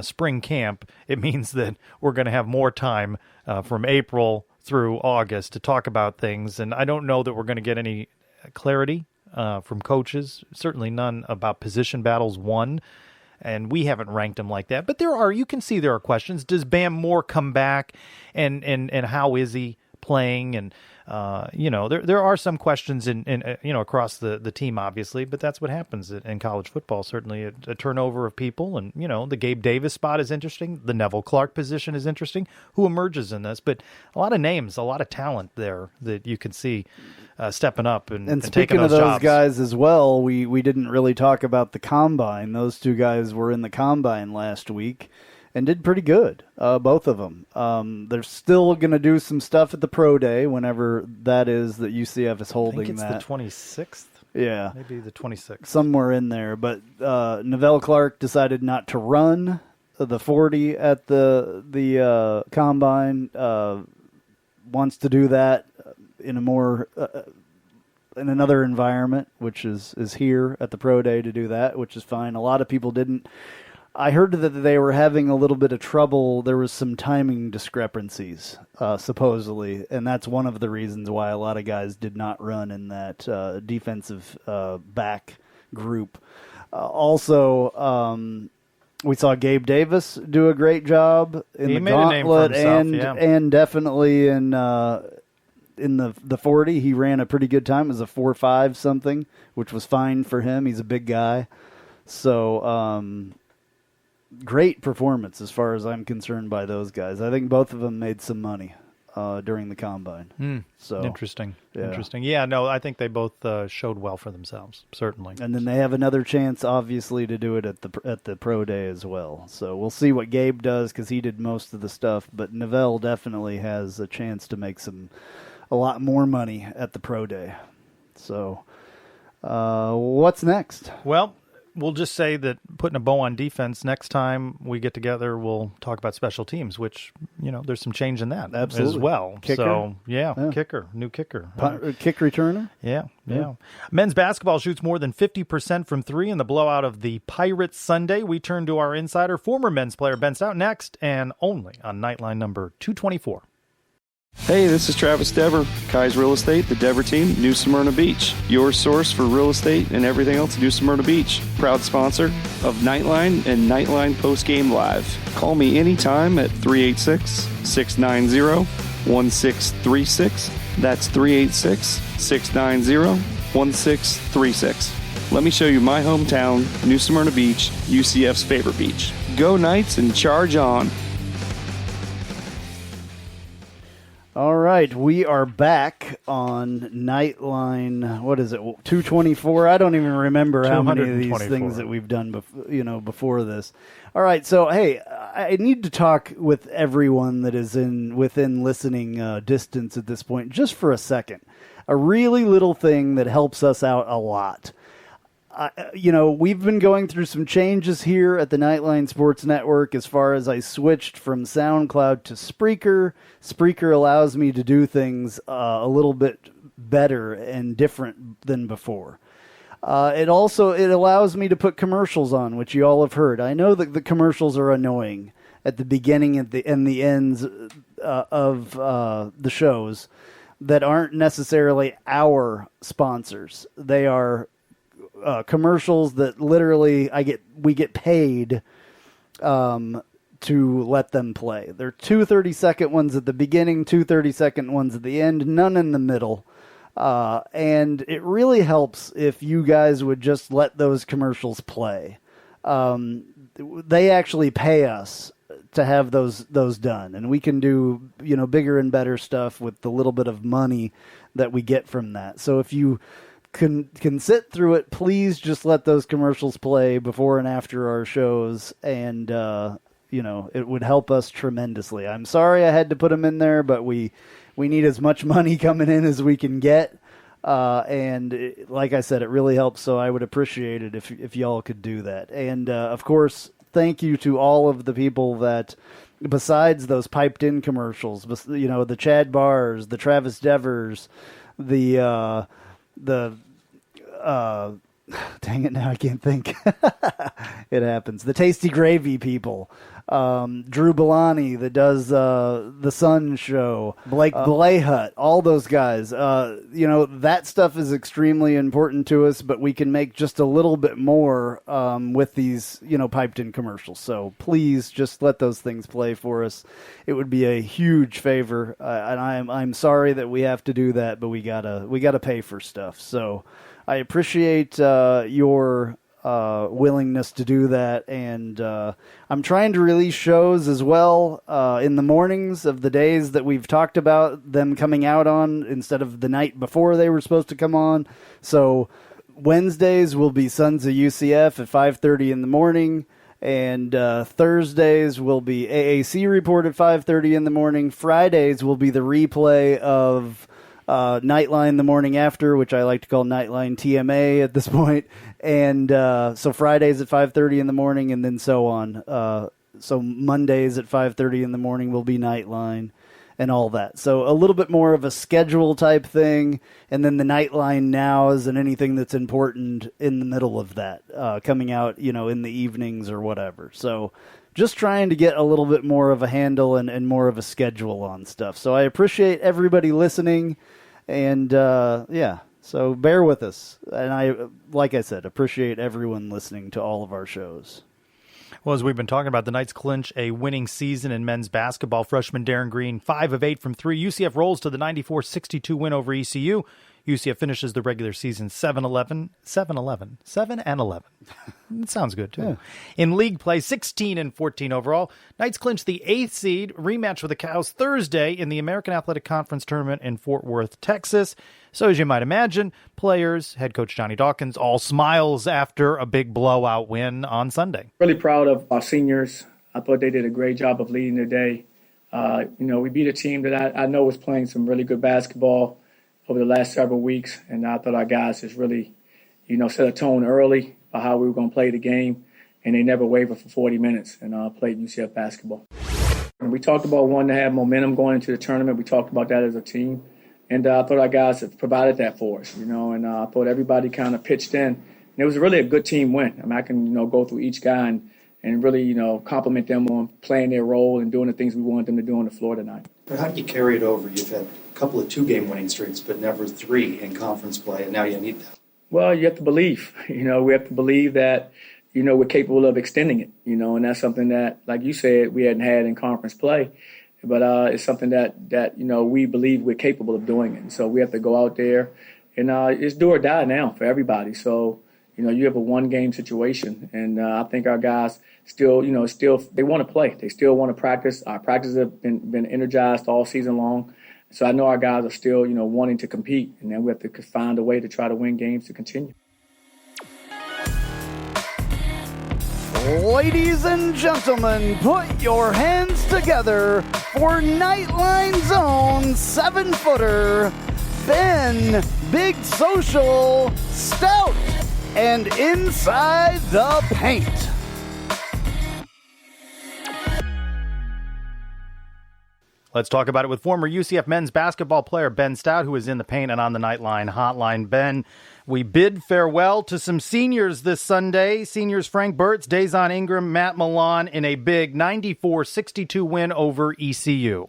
spring camp. It means that we're going to have more time from April through August to talk about things, and I don't know that we're going to get any clarity from coaches, certainly none about position battles won, and we haven't ranked them like that. But you can see there are questions. Does Bam Moore come back, and how is he playing? And there are some questions in across the team, obviously, but that's what happens in college football. Certainly a turnover of people, and the Gabe Davis spot is interesting. The Neville Clark position is interesting. Who emerges in this? But a lot of names, a lot of talent there that you can see stepping up and speaking taking of those jobs. guys as well, we didn't really talk about the combine. Those two guys were in the combine last week and did pretty good, both of them. They're still going to do some stuff at the Pro Day, whenever that is that UCF is holding. I think it's that. the 26th. Yeah. Maybe the 26th. Somewhere in there. But Neville Clark decided not to run the 40 at the combine. Wants to do that in a more in another environment, which is here at the Pro Day to do that, which is fine. A lot of people didn't. I heard that they were having a little bit of trouble. There was some timing discrepancies, supposedly, and that's one of the reasons why a lot of guys did not run in that defensive back group. Also, we saw Gabe Davis do a great job in the gauntlet, and definitely in the 40. He ran a pretty good time. It was a 4.5 something, which was fine for him. He's a big guy. So, great performance as far as I'm concerned by those guys. I think both of them made some money during the combine. So Interesting. Yeah. Interesting. Yeah, no, I think they both showed well for themselves, certainly. And then they have another chance, obviously, to do it at the Pro Day as well. So we'll see what Gabe does, because he did most of the stuff. But Neville definitely has a chance to make a lot more money at the Pro Day. So what's next? Well, we'll just say that putting a bow on defense, next time we get together, we'll talk about special teams, which, there's some change in that as well. Kicker? So, kicker, new kicker. Kick returner? Yeah. Men's basketball shoots more than 50% from 3 in the blowout of the Pirates Sunday. We turn to our insider, former men's player Ben Stout, next, and only on Knightline number 224. Hey, this is Travis Dever, Kai's Real Estate, the Dever team, New Smyrna Beach. Your source for real estate and everything else New Smyrna Beach. Proud sponsor of Knightline and Knightline Postgame Live. Call me anytime at 386-690-1636. That's 386-690-1636. Let me show you my hometown, New Smyrna Beach, UCF's favorite beach. Go Knights and charge on. All right, we are back on Knightline. What is it? 224. I don't even remember how many of these things that we've done before this. All right, so hey, I need to talk with everyone that is within listening distance at this point, just for a second. A really little thing that helps us out a lot. We've been going through some changes here at the Knightline Sports Network as far as I switched from SoundCloud to Spreaker. Spreaker allows me to do things a little bit better and different than before. It allows me to put commercials on, which you all have heard. I know that the commercials are annoying at the beginning and the ends of the shows that aren't necessarily our sponsors. They are commercials that literally we get paid to let them play. There are 2 30-second ones at the beginning, 2 30-second ones at the end, none in the middle. And it really helps if you guys would just let those commercials play. They actually pay us to have those done, and we can do bigger and better stuff with the little bit of money that we get from that. So if you can sit through it, please just let those commercials play before and after our shows, and it would help us tremendously. I'm sorry I had to put them in there, but we need as much money coming in as we can get, like I said, it really helps, so I would appreciate it if y'all could do that. And of course, thank you to all of the people that, besides those piped-in commercials, the Chad Bars, the Travis Devers, the dang it, now I can't think. It happens. The Tasty Gravy people. Drew Belani that does the Sun Show, Blake Blayhut, all those guys. That stuff is extremely important to us, but we can make just a little bit more with these, piped-in commercials. So please just let those things play for us. It would be a huge favor, and I'm sorry that we have to do that, but we gotta pay for stuff. So I appreciate your willingness to do that, and I'm trying to release shows as well in the mornings of the days that we've talked about them coming out on instead of the night before they were supposed to come on. So Wednesdays will be Sons of UCF at 5:30 in the morning, and Thursdays will be AAC Report at 5:30 in the morning. Fridays will be the replay of Knightline the morning after, which I like to call Knightline TMA at this point. And so Fridays at 5:30 in the morning, and then so on. So Mondays at 5:30 in the morning will be Knightline and all that. So a little bit more of a schedule type thing, and then the Knightline Nows and anything that's important in the middle of that, coming out, in the evenings or whatever. So just trying to get a little bit more of a handle and more of a schedule on stuff. So I appreciate everybody listening, and so bear with us. And I, like I said, appreciate everyone listening to all of our shows. Well, as we've been talking about, the Knights clinch a winning season in men's basketball. Freshman Darren Green, 5 of 8 from 3. UCF rolls to the 94-62 win over ECU. UCF finishes the regular season 7-11. It sounds good, too. Yeah. In league play, 16-14 overall. Knights clinch the 8th seed, rematch with the Cows Thursday in the American Athletic Conference tournament in Fort Worth, Texas. So as you might imagine, players, head coach Johnny Dawkins, all smiles after a big blowout win on Sunday. Really proud of our seniors. I thought they did a great job of leading the day. We beat a team that I know was playing some really good basketball over the last several weeks, and I thought our guys just really, set a tone early about how we were going to play the game, and they never wavered for 40 minutes and played UCF basketball. And we talked about wanting to have momentum going into the tournament. We talked about that as a team, and I thought our guys have provided that for us, and I thought everybody kind of pitched in. And it was really a good team win. I mean, I can, go through each guy and really, compliment them on playing their role and doing the things we wanted them to do on the floor tonight. But how do you carry it over? You've had a couple of 2-game winning streaks, but never 3 in conference play, and now you need that. Well, you have to believe. We have to believe that, we're capable of extending it, and that's something that, like you said, we hadn't had in conference play. But it's something that we believe we're capable of doing it. And so we have to go out there, and it's do or die now for everybody. So, you have a 1-game situation, and I think our guys still they want to play. They still want to practice. Our practices have been energized all season long. So I know our guys are still, wanting to compete, and then we have to find a way to try to win games to continue. Ladies and gentlemen, put your hands together for Knightline's own 7-footer, Ben Big Social Stout, and Inside the Paint. Let's talk about it with former UCF men's basketball player Ben Stout, who is in the paint and on the Knightline hotline. Ben, we bid farewell to some seniors this Sunday. Seniors Frank Burtz, Dazon Ingram, Matt Milan in a big 94-62 win over ECU.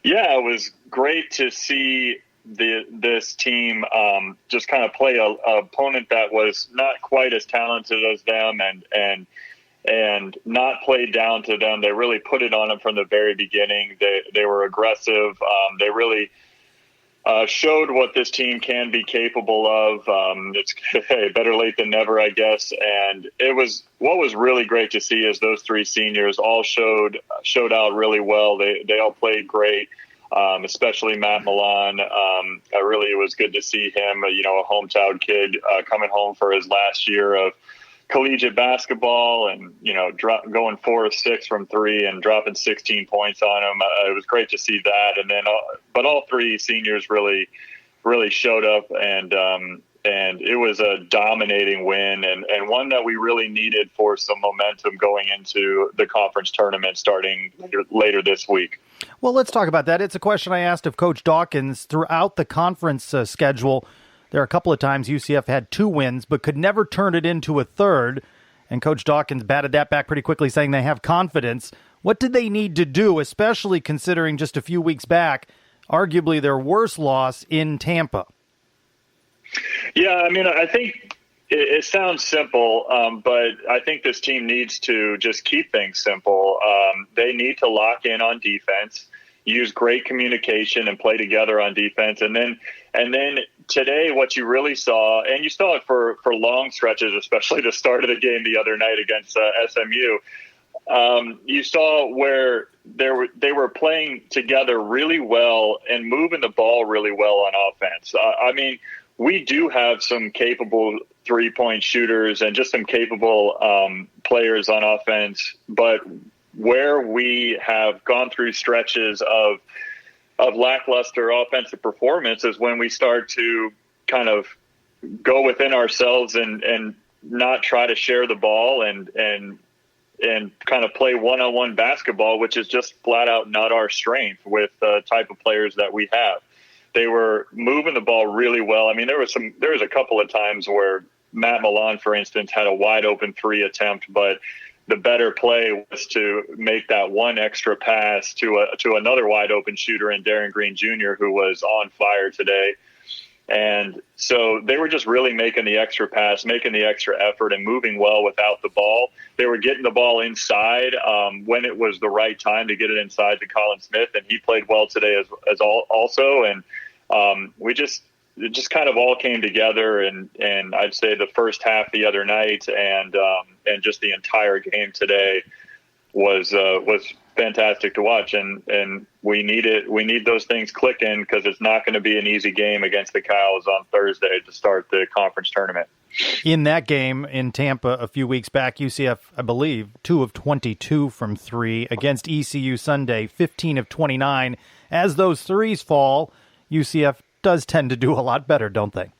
Yeah, it was great to see this team just kind of play a opponent that was not quite as talented as them and not played down to them. They really put it on them from the very beginning. They were aggressive. They really showed what this team can be capable of. It's better late than never, I guess. And what was really great to see is those 3 seniors all showed out really well. They all played great, especially Matt Milan. It was good to see him, a hometown kid coming home for his last year of collegiate basketball and, going 4 of 6 from 3 and dropping 16 points on him. It was great to see that. And then, but all 3 seniors really showed up and and it was a dominating win and one that we really needed for some momentum going into the conference tournament starting later this week. Well, let's talk about that. It's a question I asked of Coach Dawkins throughout the conference schedule. There are a couple of times UCF had 2 wins, but could never turn it into a third. And Coach Dawkins batted that back pretty quickly, saying they have confidence. What did they need to do, especially considering just a few weeks back, arguably their worst loss in Tampa? Yeah, I mean, I think it sounds simple, but I think this team needs to just keep things simple. They need to lock in on defense, use great communication, and play together on defense. And then today, what you really saw, and you saw it for long stretches, especially the start of the game the other night against SMU, you saw where they were playing together really well and moving the ball really well on offense. I mean, we do have some capable three-point shooters and just some capable players on offense, but where we have gone through stretches of lackluster offensive performance is when we start to kind of go within ourselves and not try to share the ball and kind of play one-on-one basketball, which is just flat out not our strength with the type of players that we have. They were moving the ball really well. I mean, there was a couple of times where Matt Milan, for instance, had a wide open 3 attempt, but the better play was to make that one extra pass to another wide open shooter in Darren Green Jr., who was on fire today. And so they were just really making the extra pass, making the extra effort, and moving well without the ball. They were getting the ball inside when it was the right time to get it inside to Colin Smith, and he played well today as also. And it just kind of all came together, and I'd say the first half the other night and just the entire game today was fantastic to watch, and we need those things clicking because it's not going to be an easy game against the Cows on Thursday to start the conference tournament. In that game in Tampa a few weeks back, UCF, I believe, 2 of 22 from 3. Against ECU Sunday, 15 of 29. As those threes fall, UCF does tend to do a lot better, don't they?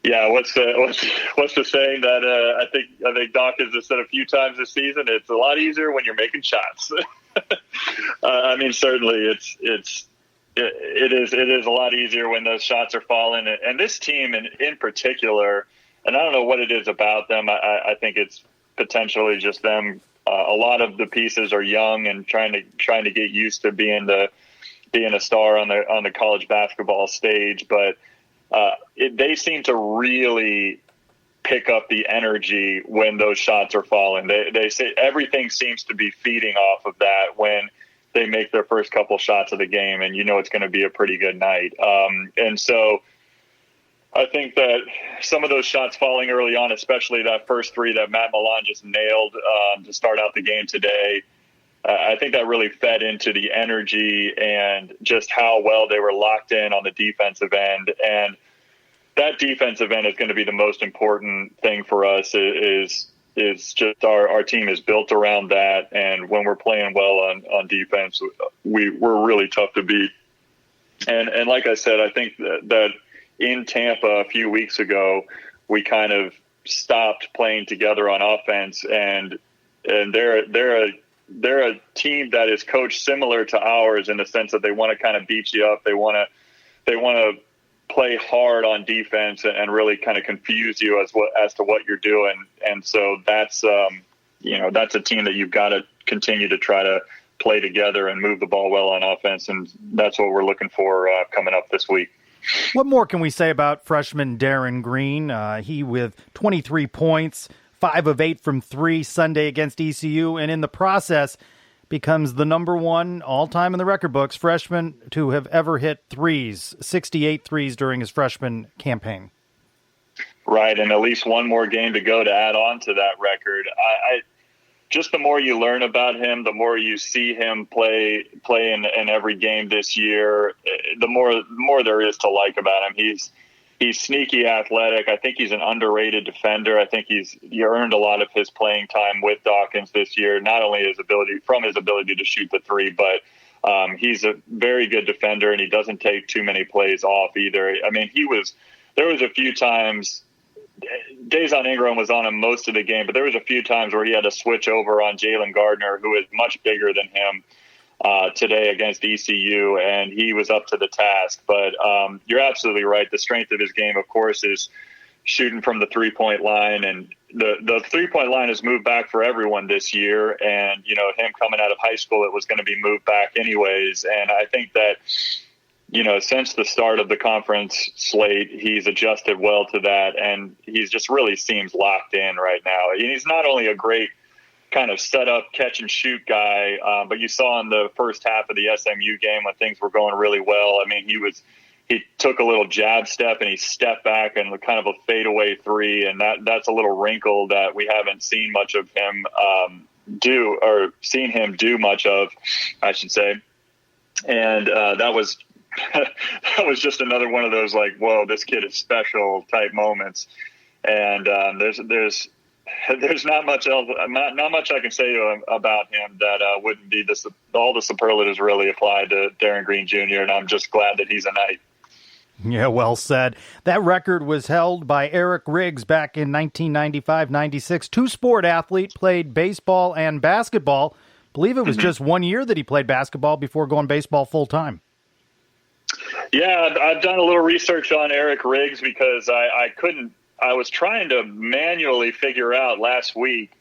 Yeah, what's the saying that I think Doc has said a few times this season? It's a lot easier when you're making shots. I mean, certainly it is a lot easier when those shots are falling. And this team in particular, and I don't know what it is about them. I think it's potentially just them. A lot of the pieces are young and trying to get used to being a star on the college basketball stage, but they seem to really pick up the energy when those shots are falling. They say everything seems to be feeding off of that when they make their first couple shots of the game, and you know it's going to be a pretty good night. And so I think that some of those shots falling early on, especially that first 3 that Matt Milan just nailed to start out the game today, I think that really fed into the energy and just how well they were locked in on the defensive end. And that defensive end is going to be the most important thing for us is just our team is built around that. And when we're playing well on defense, we're really tough to beat. And like I said, I think that in Tampa a few weeks ago, we kind of stopped playing together on offense, and they're a team that is coached similar to ours in the sense that they want to kind of beat you up. They want to play hard on defense and really kind of confuse you as to what you're doing. And so that's a team that you've got to continue to try to play together and move the ball well on offense. And that's what we're looking for coming up this week. What more can we say about freshman Darren Green? He with 23 points, 5 of 8 from 3 Sunday against ECU, and in the process becomes the number 1 all-time in the record books freshman to have ever hit threes, 68 threes during his freshman campaign. Right, and at least one more game to go to add on to that record. I just the more you learn about him, the more you see him play in every game this year, the more there is to like about him. He's sneaky athletic. I think he's an underrated defender. I think he earned a lot of his playing time with Dawkins this year, not only his ability to shoot the 3, but he's a very good defender, and he doesn't take too many plays off either. I mean, he was there was a few times Dazon Ingram was on him most of the game, but there was a few times where he had to switch over on Jalen Gardner, who is much bigger than him, today against ECU, and he was up to the task. But you're absolutely right. The strength of his game, of course, is shooting from the three-point line, and the three-point line has moved back for everyone this year. And, you know, him coming out of high school, it was going to be moved back anyways. And I think that, you know, since the start of the conference slate, he's adjusted well to that, and he's just really seems locked in right now. And he's not only a great kind of set up, catch and shoot guy, but you saw in the first half of the SMU game when things were going really well. I mean, he took a little jab step and he stepped back and kind of a fadeaway three, and that's a little wrinkle that we haven't seen much of him do much of, I should say. And that was that was just another one of those like, whoa, this kid is special type moments. And there's not much else, not much I can say about him that wouldn't be all the superlatives really applied to Darren Green Jr., and I'm just glad that he's a Knight. Yeah, well said. That record was held by Eric Riggs back in 1995-96. Two-sport athlete, played baseball and basketball. I believe it was just 1 year that he played basketball before going baseball full-time. Yeah, I've done a little research on Eric Riggs because I was trying to manually figure out last week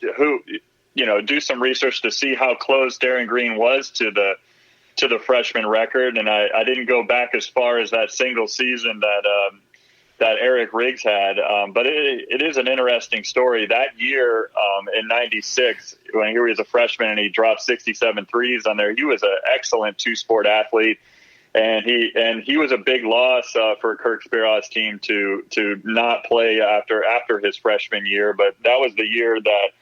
do some research to see how close Darren Green was to the freshman record, and I didn't go back as far as that single season that Eric Riggs had, but it is an interesting story. That year in '96, when he was a freshman and he dropped 67 threes on there, he was an excellent two-sport athlete. And he was a big loss for Kirk Spearaw's team to not play after his freshman year. But that was the year that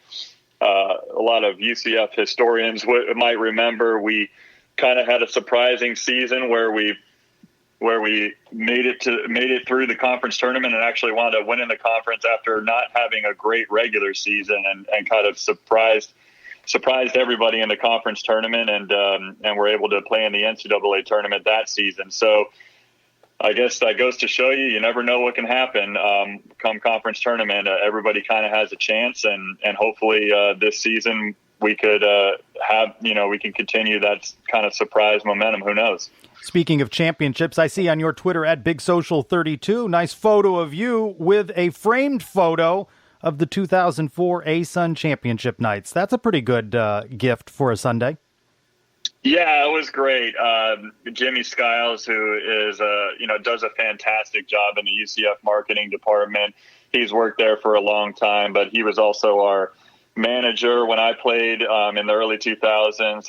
a lot of UCF historians might remember. We kind of had a surprising season where we made it through the conference tournament and actually wound up winning the conference after not having a great regular season, and kind of surprised everybody in the conference tournament, and were able to play in the NCAA tournament that season. So I guess that goes to show you never know what can happen come conference tournament. Everybody kind of has a chance, and hopefully this season we could we can continue that kind of surprise momentum. Who knows? Speaking of championships, I see on your Twitter at BigSocial32, nice photo of you with a framed photo of the 2004 ASUN Championship nights. That's a pretty good gift for a Sunday. Yeah, it was great. Jimmy Skiles, who is does a fantastic job in the UCF marketing department. He's worked there for a long time, but he was also our manager when I played in the early 2000s.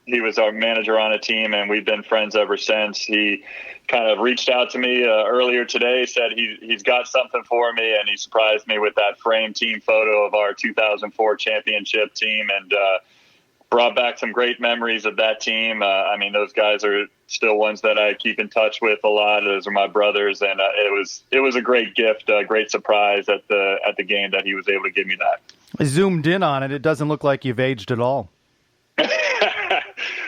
He was our manager on a team, and we've been friends ever since. He kind of reached out to me earlier today, said he's got something for me, and he surprised me with that framed team photo of our 2004 championship team, and brought back some great memories of that team. I mean, those guys are still ones that I keep in touch with a lot. Those are my brothers, and it was a great gift, a great surprise at the game that he was able to give me that. I zoomed in on it. It doesn't look like you've aged at all.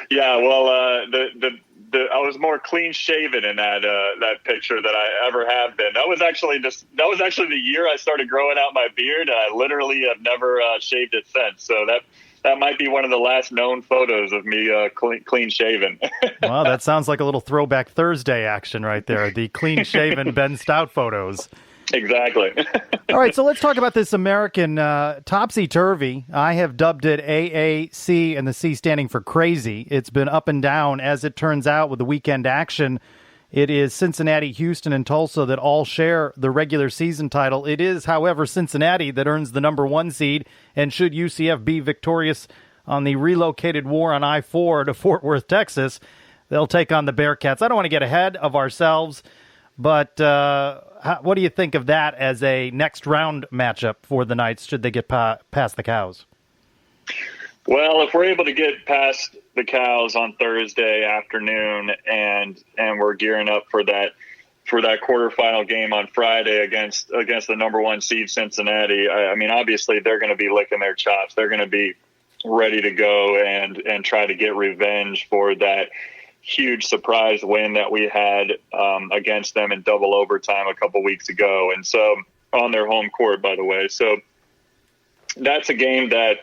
Yeah, well, I was more clean shaven in that picture than I ever have been. That was actually the year I started growing out my beard. I literally have never shaved it since. So that might be one of the last known photos of me clean shaven. Well, that sounds like a little Throwback Thursday action right there. The clean shaven Ben Stout photos. Exactly. All right, so let's talk about this American topsy-turvy. I have dubbed it AAC, and the C standing for crazy. It's been up and down, as it turns out, with the weekend action. It is Cincinnati, Houston, and Tulsa that all share the regular season title. It is, however, Cincinnati that earns the number 1 seed, and should UCF be victorious on the relocated war on I-4 to Fort Worth, Texas, they'll take on the Bearcats. I don't want to get ahead of ourselves, but what do you think of that as a next round matchup for the Knights should they get past the Cows? Well, if we're able to get past the Cows on Thursday afternoon and we're gearing up for that quarterfinal game on Friday against the number 1 seed Cincinnati, I mean, obviously they're going to be licking their chops. They're going to be ready to go and try to get revenge for that huge surprise win that we had against them in double overtime a couple weeks ago. And so on their home court, by the way. So that's a game that,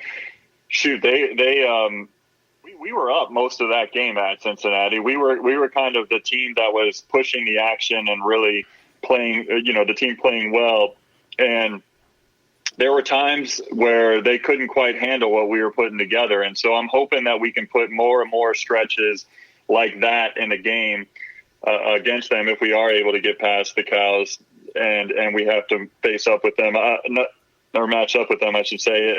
we were up most of that game at Cincinnati. We were kind of the team that was pushing the action and really playing, the team playing well. And there were times where they couldn't quite handle what we were putting together. And so I'm hoping that we can put more and more stretches like that in the game against them if we are able to get past the Cows and we have to face up with them or match up with them, I should say.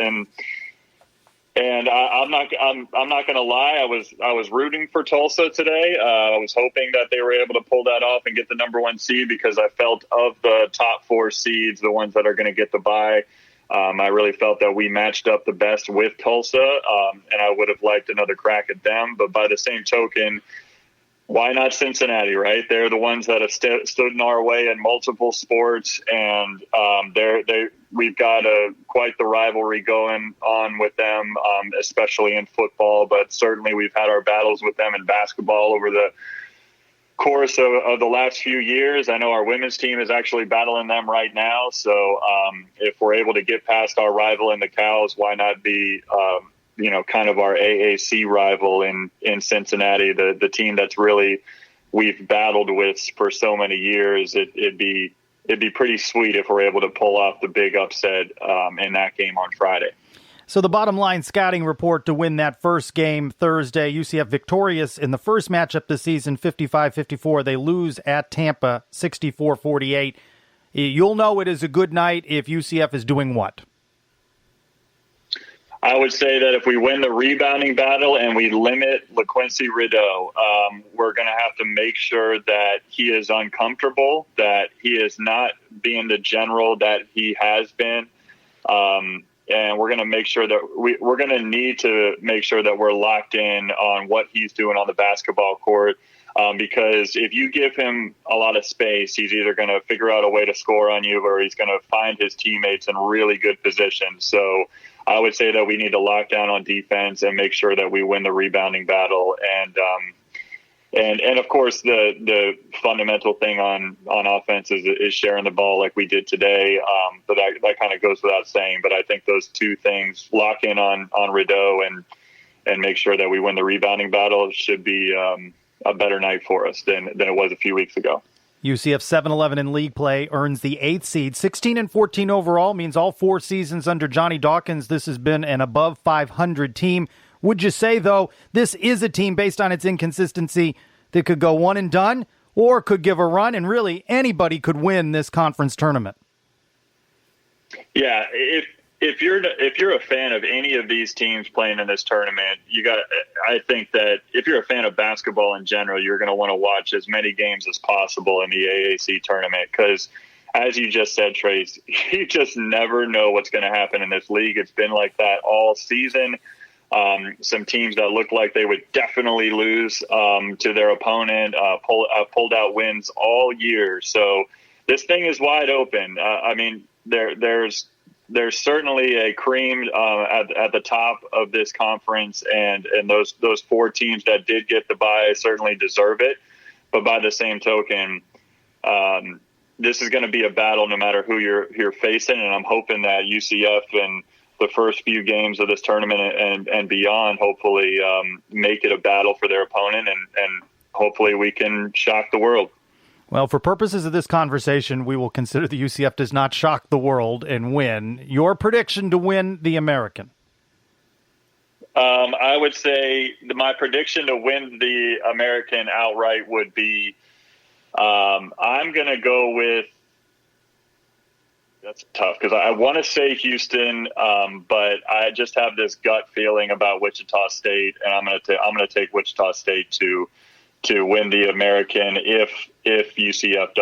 And I'm not going to lie. I was rooting for Tulsa today. I was hoping that they were able to pull that off and get the number 1 seed because I felt of the top 4 seeds, the ones that are going to get the bye, I really felt that we matched up the best with Tulsa, and I would have liked another crack at them. But by the same token, why not Cincinnati, right? They're the ones that have stood in our way in multiple sports, and we've got quite the rivalry going on with them, especially in football. But certainly we've had our battles with them in basketball over the course of the last few years. I know our women's team is actually battling them right now. So if we're able to get past our rival in the Cows, why not be kind of our AAC rival in Cincinnati, the team that's really we've battled with for so many years. It'd be pretty sweet if we're able to pull off the big upset in that game on Friday. So the bottom line scouting report to win that first game Thursday, UCF victorious in the first matchup this season, 55-54. They lose at Tampa, 64-48. You'll know it is a good night if UCF is doing what? I would say that if we win the rebounding battle and we limit LaQuincy Rideau, we're going to have to make sure that he is uncomfortable, that he is not being the general that he has been. And we're going to make sure that we're going to need to make sure that we're locked in on what he's doing on the basketball court. Because if you give him a lot of space, he's either going to figure out a way to score on you or he's going to find his teammates in really good positions. So I would say that we need to lock down on defense and make sure that we win the rebounding battle. And of course, the fundamental thing on offense is sharing the ball like we did today. But that kind of goes without saying. But I think those two things, lock in on Rideau and make sure that we win the rebounding battle, should be a better night for us than it was a few weeks ago. UCF 7-11 in league play, earns the 8th seed. 16-14 overall means all 4 seasons under Johnny Dawkins, this has been an above 500 team. Would you say, though, this is a team based on its inconsistency that could go one and done or could give a run, and really anybody could win this conference tournament? Yeah, if you're a fan of any of these teams playing in this tournament, I think that if you're a fan of basketball in general, you're going to want to watch as many games as possible in the AAC tournament because, as you just said, Trace, you just never know what's going to happen in this league. It's been like that all season. Some teams that look like they would definitely lose to their opponent pulled out wins all year. So this thing is wide open. I mean, there's certainly a cream at the top of this conference, and those 4 teams that did get the bye certainly deserve it. But by the same token, this is going to be a battle no matter who you're facing, and I'm hoping that UCF and the first few games of this tournament and beyond hopefully make it a battle for their opponent, and hopefully we can shock the world. Well, for purposes of this conversation, we will consider the UCF does not shock the world and win. Your prediction to win the American? I would say my prediction to win the American outright would be I'm going to go with – that's tough because I want to say Houston, but I just have this gut feeling about Wichita State, and I'm going to take Wichita State to win the American if UCF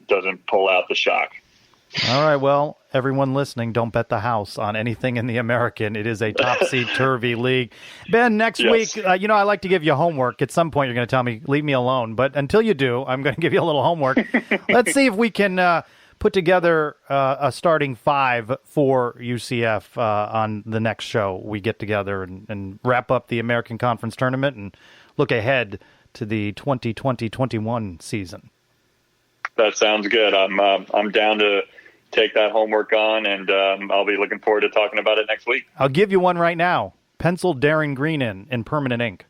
doesn't pull out the shock. All right, well, everyone listening, don't bet the house on anything in the American. It is a topsy-turvy league. Ben, next week, I like to give you homework. At some point, you're going to tell me, leave me alone. But until you do, I'm going to give you a little homework. Let's see if we can put together a starting 5 for UCF on the next show. We get together and wrap up the American Conference Tournament and look ahead to the 2020-21 season. That sounds good. I'm down to take that homework on, and I'll be looking forward to talking about it next week. I'll give you one right now. Pencil Darren Green in permanent ink.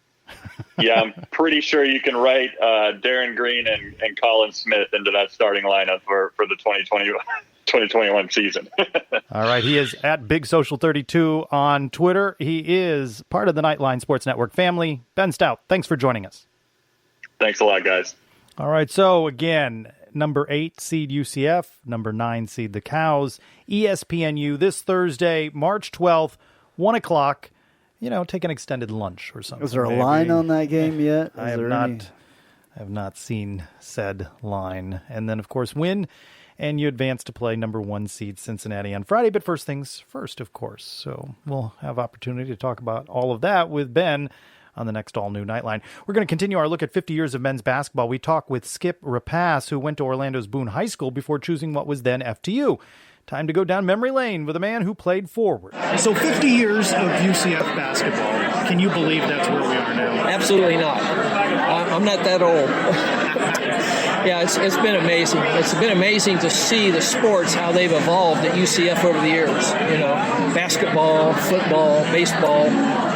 Yeah, I'm pretty sure you can write Darren Green and Colin Smith into that starting lineup for the 2021 season. All right, he is at Big Social 32 on Twitter. He is part of the Knightline Sports Network family. Ben Stout, thanks for joining us. Thanks a lot, guys. All right, so again, number 8 seed UCF, number 9 seed the Cows, ESPNU this Thursday, March 12th, 1 o'clock. Take an extended lunch or something. Is there a line on that game yet? I have not seen said line. And then, of course, win, and you advance to play number 1 seed Cincinnati on Friday. But first things first, of course. So we'll have opportunity to talk about all of that with Ben on the next all-new Knightline. We're going to continue our look at 50 years of men's basketball. We talk with Skip Rapace, who went to Orlando's Boone High School before choosing what was then FTU. Time to go down memory lane with a man who played forward. So 50 years of UCF basketball. Can you believe that's where we are now? Absolutely not. I'm not that old. Yeah, it's been amazing. It's been amazing to see the sports, how they've evolved at UCF over the years. Basketball, football, baseball,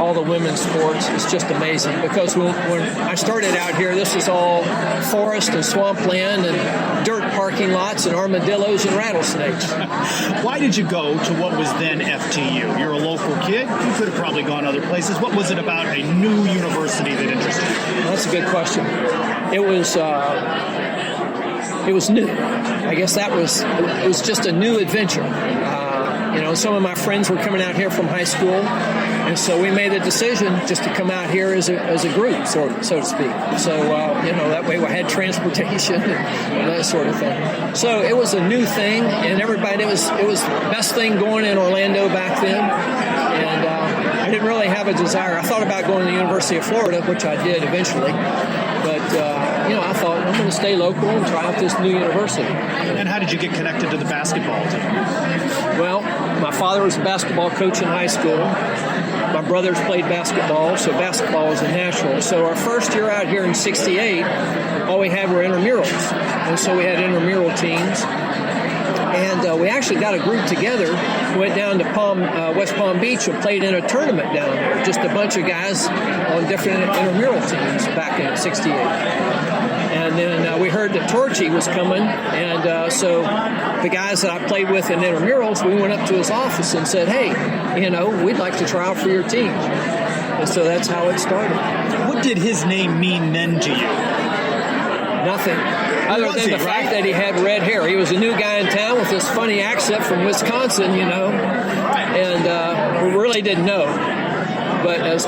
all the women's sports. It's just amazing. Because when I started out here, this was all forest and swampland and dirt parking lots and armadillos and rattlesnakes. Why did you go to what was then FTU? You're a local kid. You could have probably gone other places. What was it about a new university that interested you? Well, that's a good question. It was new. I guess it was just a new adventure. Some of my friends were coming out here from high school, and so we made the decision just to come out here as a group, so to speak. So, that way we had transportation and that sort of thing. So it was a new thing, and everybody, it was the best thing going in Orlando back then, and I didn't really have a desire. I thought about going to the University of Florida, which I did eventually, but I thought I'm going to stay local and try out this new university. And how did you get connected to the basketball team? Well, my father was a basketball coach in high school. My brothers played basketball, so basketball was a natural. So our first year out here in '68, all we had were intramurals. And so we had intramural teams. And we actually got a group together, went down to West Palm Beach and played in a tournament down there. Just a bunch of guys on different intramural teams back in '68. And then we heard that Torchy was coming, and so the guys that I played with in intramurals, we went up to his office and said, hey, we'd like to try out for your team. And so that's how it started. What did his name mean then to you? Nothing. Other than the fact that he had red hair. He was a new guy in town with this funny accent from Wisconsin, and we really didn't know. But as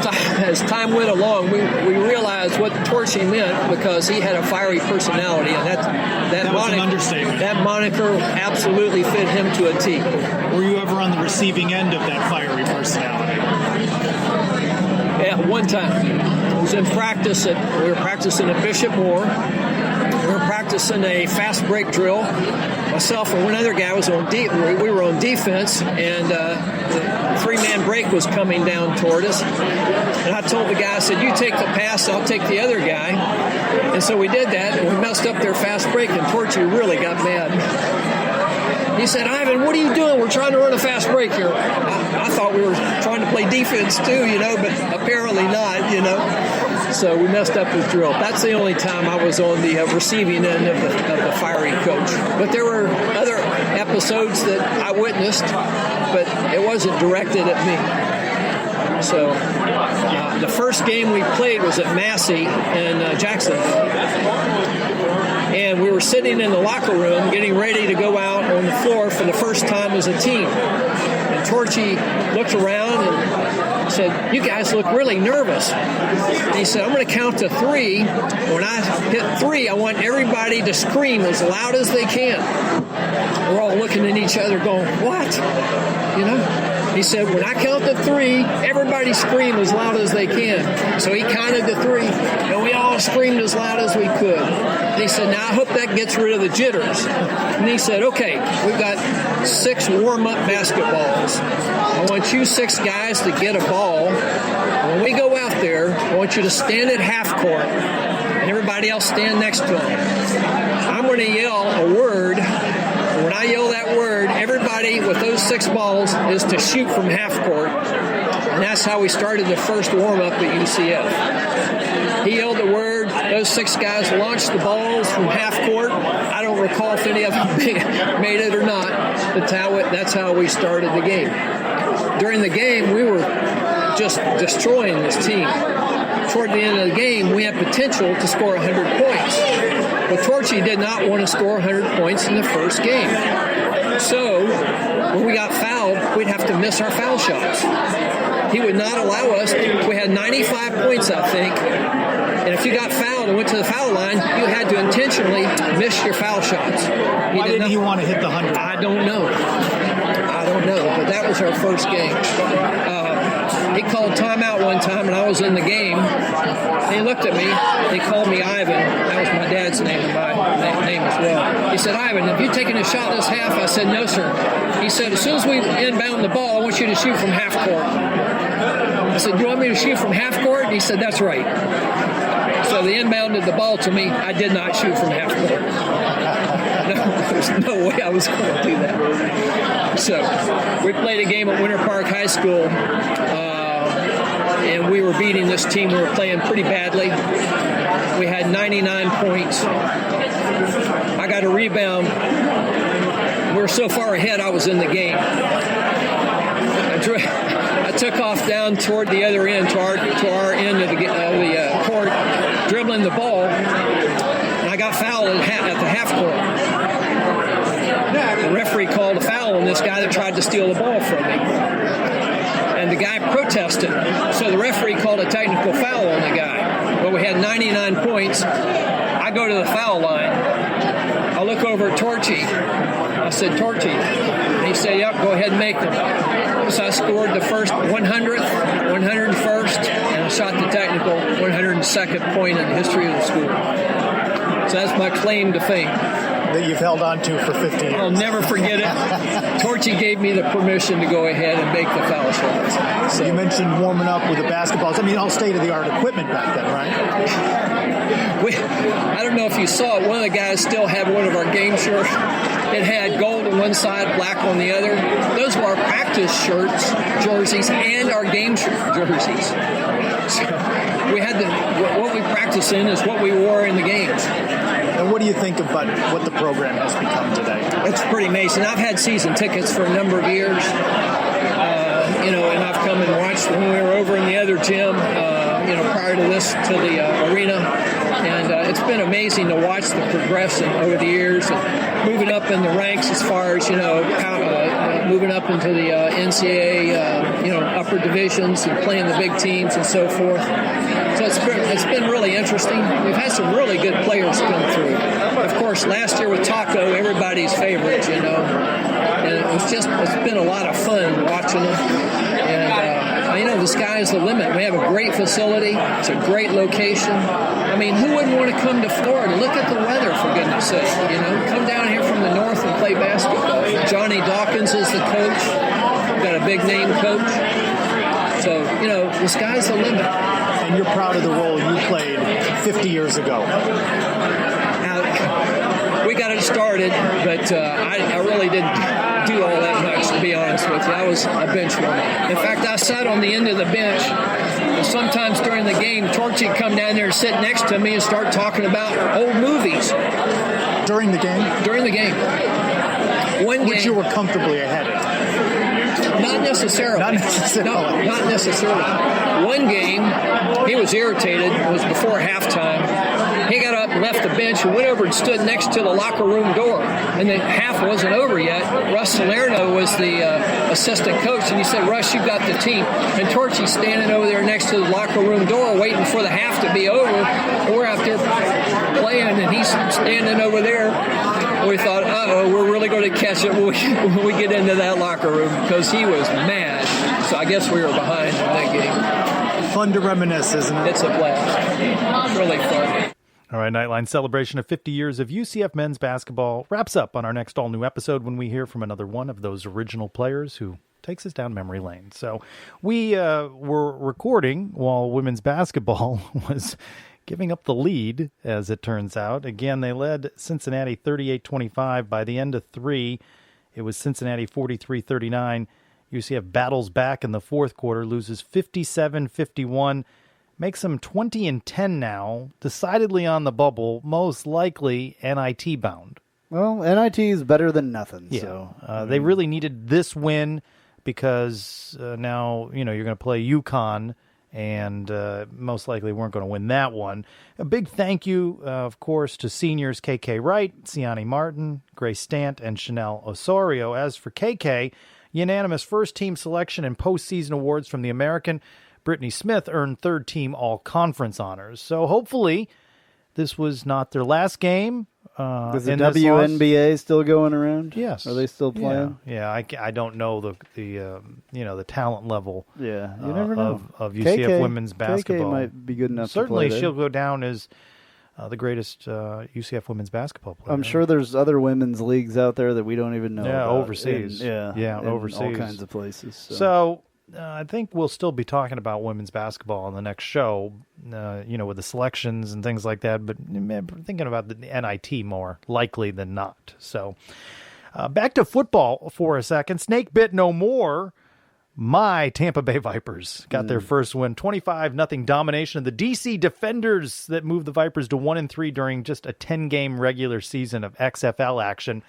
time went along, we realized what Torchy meant because he had a fiery personality, and that was an understatement. That moniker absolutely fit him to a T. Were you ever on the receiving end of that fiery personality? Yeah, one time. It was in practice. We were practicing at Bishop Moore. We were practicing a fast break drill. Myself and one other guy was on we were on defense, and the three-man break was coming down toward us. And I told the guy, I said, you take the pass, I'll take the other guy. And so we did that, and we messed up their fast break, and Torchy really got mad. He said, Ivan, what are you doing? We're trying to run a fast break here. I thought we were trying to play defense too, but apparently not, So we messed up his drill. That's the only time I was on the receiving end of the fiery coach. But there were other episodes that I witnessed, but it wasn't directed at me. So the first game we played was at Massey in Jacksonville. And we were sitting in the locker room getting ready to go out on the floor for the first time as a team. And Torchy looked around and said, you guys look really nervous. And he said, I'm going to count to 3. When I hit 3, I want everybody to scream as loud as they can. We're all looking at each other going, what? He said, when I count to 3, everybody scream as loud as they can. So he counted to 3, and we all screamed as loud as we could. And he said, now I hope that gets rid of the jitters. And he said, okay, we've got 6 warm-up basketballs. I want you 6 guys to get a ball. When we go out there, I want you to stand at half court. and everybody else stand next to him. I'm going to yell a word. When I yell that word, everybody with those 6 balls is to shoot from half court. And that's how we started the first warm-up at UCF. He yelled the word. Those 6 guys launched the balls from half court. I don't recall if any of them made it or not. That's how we started the game. During the game, we were just destroying this team. Toward the end of the game, we had potential to score 100 points. But Torchy did not want to score 100 points in the first game. So, when we got fouled, we'd have to miss our foul shots. He would not allow us. We had 95 points, I think. And if you got fouled and went to the foul line, you had to intentionally miss your foul shots. Why didn't he want to hit the 100? I don't know. But that was our first game. He called timeout one time, and I was in the game. He looked at me. He called me Ivan. That was my dad's name and my name as well. He said, Ivan, have you taken a shot this half? I said, no, sir. He said, as soon as we inbound the ball, I want you to shoot from half court. I said, do you want me to shoot from half court? And he said, that's right. So they inbounded the ball to me. I did not shoot from half court. There's no way I was going to do that. So we played a game at Winter Park High School, and we were beating this team. We were playing pretty badly. We had 99 points. I got a rebound. We were so far ahead, I was in the game. I took off down toward the other end, to our end of the court, dribbling the ball, and I got fouled at the half court. The referee called a foul on this guy that tried to steal the ball from me. And the guy protested. So the referee called a technical foul on the guy. But we had 99 points. I go to the foul line. I look over at Torchy. I said, Torchy. And he said, yep, go ahead and make them. So I scored the first 100th, 101st, and I shot the technical 102nd point in the history of the school. So that's my claim to fame. That you've held on to for 50 years. I'll never forget it. Torchy gave me the permission to go ahead and make the foul shots. So you mentioned warming up with the basketballs. I mean, all state-of-the-art equipment back then, right? I don't know if you saw it. One of the guys still had one of our game shirts. It had gold on one side, black on the other. Those were our practice shirts, jerseys, and our game shirt jerseys. So we had what we practice in is what we wore in the games. And what do you think about what the program has become today? It's pretty amazing. I've had season tickets for a number of years, and I've come and watched when we were over in the other gym, prior to this, to the arena. And it's been amazing to watch the progression over the years, and moving up in the ranks as far as, moving up into the NCAA, upper divisions and playing the big teams and so forth. So it's been really interesting. We've had some really good players come through. Of course, last year with Taco, everybody's favorite, and it's been a lot of fun watching them. And the sky is the limit. We have a great facility. It's a great location. I mean, who wouldn't want to come to Florida? Look at the weather, for goodness sake. Come down here from the north and play basketball. Johnny Dawkins is the coach. We've got a big name coach. So, the sky's the limit. And you're proud of the role you played 50 years ago. We got it started, but I really didn't do all that much, to be honest with you. I was a bench warmer. In fact, I sat on the end of the bench, and sometimes during the game, Torchy would come down there and sit next to me and start talking about old movies. During the game? During the game. Which you were comfortably ahead of? Not necessarily. Not necessarily. No, not necessarily. One game, he was irritated. It was before halftime. He got up and left the bench and went over and stood next to the locker room door. And the half wasn't over yet. Russ Salerno was the assistant coach, and he said, Russ, you got the team. And Torchy's standing over there next to the locker room door waiting for the half to be over. We're out there playing, and he's standing over there. We thought, we're really going to catch it when we get into that locker room, because he was mad. So I guess we were behind in that game. Fun to reminisce, isn't it? It's a blast. Really fun. All right, Knightline celebration of 50 years of UCF men's basketball wraps up on our next all-new episode when we hear from another one of those original players who takes us down memory lane. So we were recording while women's basketball was giving up the lead, as it turns out. Again, they led Cincinnati 38-25. By the end of 3, it was Cincinnati 43-39. UCF battles back in the fourth quarter, loses 57-51, makes them 20-10 now, decidedly on the bubble, most likely NIT bound. Well, NIT is better than nothing. Yeah. So They really needed this win because now, you're going to play UConn, and most likely weren't going to win that one. A big thank you, of course, to seniors KK Wright, Siani Martin, Grace Stant, and Chanel Osorio. As for KK, unanimous first-team selection and postseason awards from the American. Brittany Smith earned third-team all-conference honors. So hopefully this was not their last game. Is the WNBA still going around? Yes. Are they still playing? Yeah. I don't know the talent level. Yeah, you never know. Of UCF women's basketball. KK might be good enough. Certainly, to play she'll go down as the greatest UCF women's basketball player. I'm sure there's other women's leagues out there that we don't even know. Yeah, about. overseas. In overseas, all kinds of places. So I think we'll still be talking about women's basketball on the next show, with the selections and things like that, but thinking about the NIT more likely than not. So back to football for a second. Snake bit no more. My Tampa Bay Vipers got their first win, 25-0 domination of the DC Defenders that moved the Vipers to 1-3 during just a 10-game regular season of XFL action.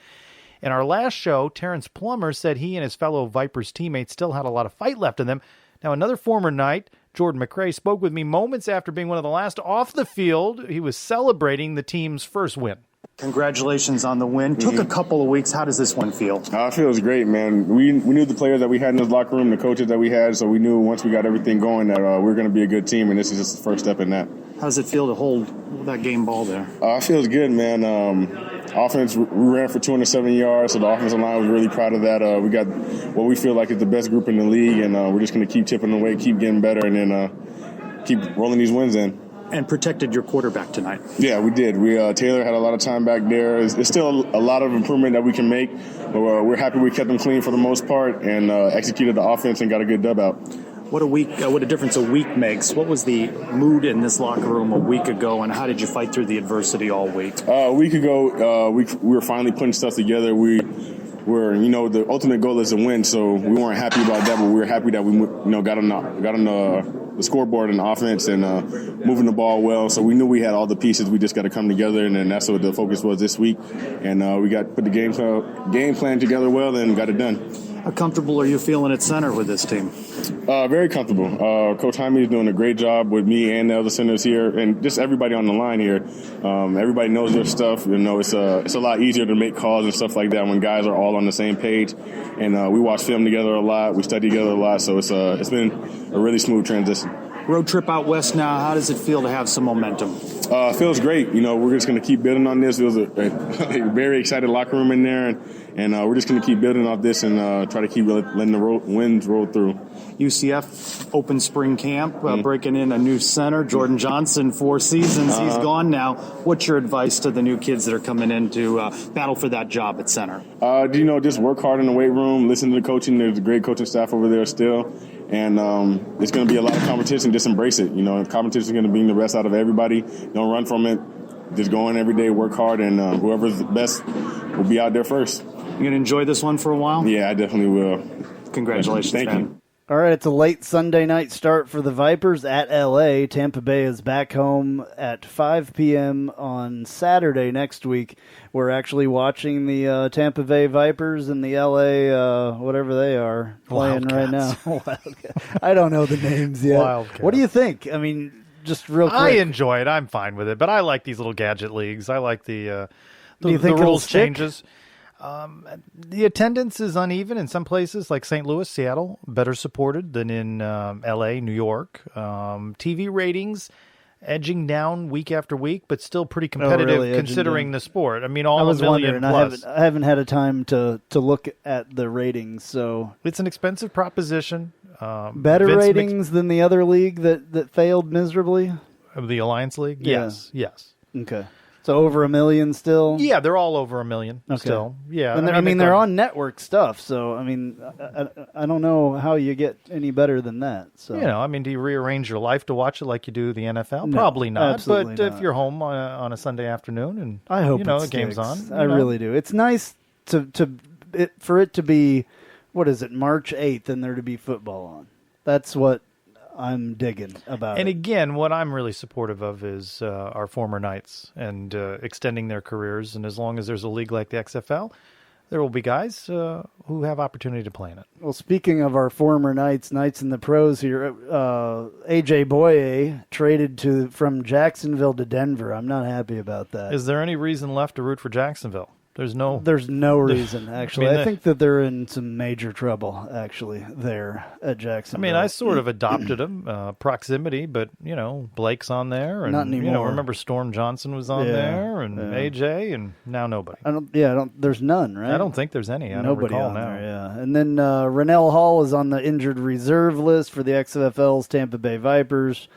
In our last show, Terrence Plummer said he and his fellow Vipers teammates still had a lot of fight left in them. Now, another former Knight, Jordan McRae, spoke with me moments after being one of the last off the field. He was celebrating the team's first win. Congratulations on the win. Took a couple of weeks. How does this one feel? It feels great, man. We knew the players that we had in this locker room, the coaches that we had, so we knew once we got everything going that we were going to be a good team, and this is just the first step in that. How does it feel to hold that game ball there? It feels good, man. Offense, we ran for 207 yards, so the offensive line was really proud of that. We got what we feel like is the best group in the league, and we're just going to keep chipping away, keep getting better, and then keep rolling these wins in. And protected your quarterback tonight. Yeah, we did. Taylor had a lot of time back there. It's still a lot of improvement that we can make, but we're happy we kept them clean for the most part and executed the offense and got a good dub out. What a difference a week makes. What was the mood in this locker room a week ago, and how did you fight through the adversity all week? A week ago, we were finally putting stuff together. The ultimate goal is to win, so we weren't happy about that, but we were happy that we got on the scoreboard and offense and moving the ball well. So we knew we had all the pieces. We just got to come together, and then that's what the focus was this week. And we got put the game plan together well and got it done. How comfortable are you feeling at center with this team? Very comfortable. Coach Jaime is doing a great job with me and the other centers here, and just everybody on the line here. Everybody knows their stuff. It's a lot easier to make calls and stuff like that when guys are all on the same page. And we watch film together a lot. We study together a lot. So it's been a really smooth transition. Road trip out west now. How does it feel to have some momentum? It feels great. We're just going to keep building on this. It was a very excited locker room in there, and we're just going to keep building off this and try to keep letting the wins roll through. UCF open spring camp, breaking in a new center, Jordan Johnson, 4 seasons. He's gone now. What's your advice to the new kids that are coming in to battle for that job at center? Just work hard in the weight room, listen to the coaching. There's a great coaching staff over there still. And it's going to be a lot of competition. Just embrace it. Competition is going to bring the best out of everybody. Don't run from it. Just go in every day, work hard, and whoever's the best will be out there first. You going to enjoy this one for a while? Yeah, I definitely will. Congratulations, Thank you. All right, it's a late Sunday night start for the Vipers at L.A. Tampa Bay is back home at 5 p.m. on Saturday next week. We're actually watching the Tampa Bay Vipers and the L.A. Whatever they are playing right now. I don't know the names yet. Wildcats. What do you think? I mean, just real quick. I enjoy it. I'm fine with it, but I like these little gadget leagues. I like the rules changes. The attendance is uneven in some places like St. Louis, Seattle, better supported than in L.A., New York. TV ratings edging down week after week, but still pretty competitive considering the sport. I mean, all a million plus. I haven't had a time to look at the ratings, so it's an expensive proposition. Better ratings than the other league that failed miserably? The Alliance League? Yes. Okay. So over $1 million still? Yeah, they're all over $1 million still. Yeah, and they're on network stuff. So I don't know how you get any better than that. So do you rearrange your life to watch it like you do the NFL? No, Probably not. absolutely But not. if you're home on a Sunday afternoon and I hope the it game's sticks. on, I really do. It's nice for it to be, what is it, March 8th, and there to be football on. That's what I'm digging about And it. again, what I'm really supportive of is our former Knights and extending their careers. And as long as there's a league like the XFL, there will be guys who have opportunity to play in it. Well, speaking of our former Knights in the pros here, A.J. Boye traded from Jacksonville to Denver. I'm not happy about that. Is there any reason left to root for Jacksonville? There's no reason, actually. I think that they're in some major trouble, actually, there at Jacksonville. I sort of adopted him, proximity, but, Blake's on there. And, Not anymore. Remember Storm Johnson was on there, and AJ, and now nobody. There's none, right? I don't think there's any. I Nobody don't recall on now. there, yeah. And then Rennell Hall is on the injured reserve list for the XFL's Tampa Bay Vipers.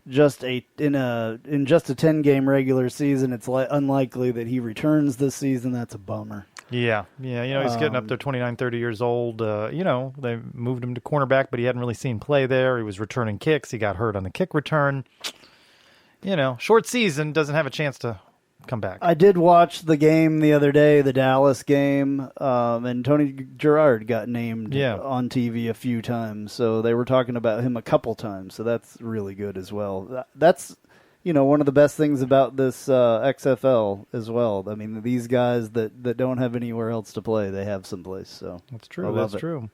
In just a 10-game regular season, it's unlikely that he returns this season. That's a bummer. Yeah. He's getting up there, 29, 30 years old. They moved him to cornerback, but he hadn't really seen play there. He was returning kicks. He got hurt on the kick return. Short season, doesn't have a chance to come back. I did watch the game the other day, the Dallas game, and Tony Gerard got named on TV a few times. So they were talking about him a couple times. So that's really good as well. That's one of the best things about this XFL as well. I mean, these guys that don't have anywhere else to play, they have someplace. So that's true. That's true.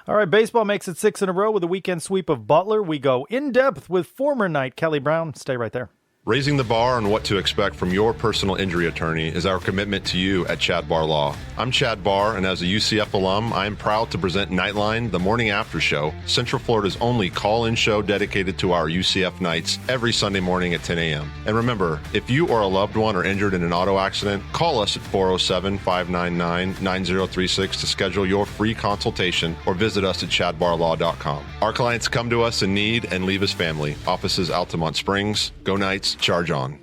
All right, baseball makes it 6 in a row with a weekend sweep of Butler. We go in depth with former Knight Kelly Brown. Stay right there. Raising the bar on what to expect from your personal injury attorney is our commitment to you at Chad Barr Law. I'm Chad Barr, and as a UCF alum, I am proud to present Knightline, the morning after show, Central Florida's only call-in show dedicated to our UCF Knights every Sunday morning at 10 a.m. And remember, if you or a loved one are injured in an auto accident, call us at 407-599-9036 to schedule your free consultation or visit us at chadbarlaw.com. Our clients come to us in need and leave as family. Offices Altamont Springs. Go Knights. Charge on.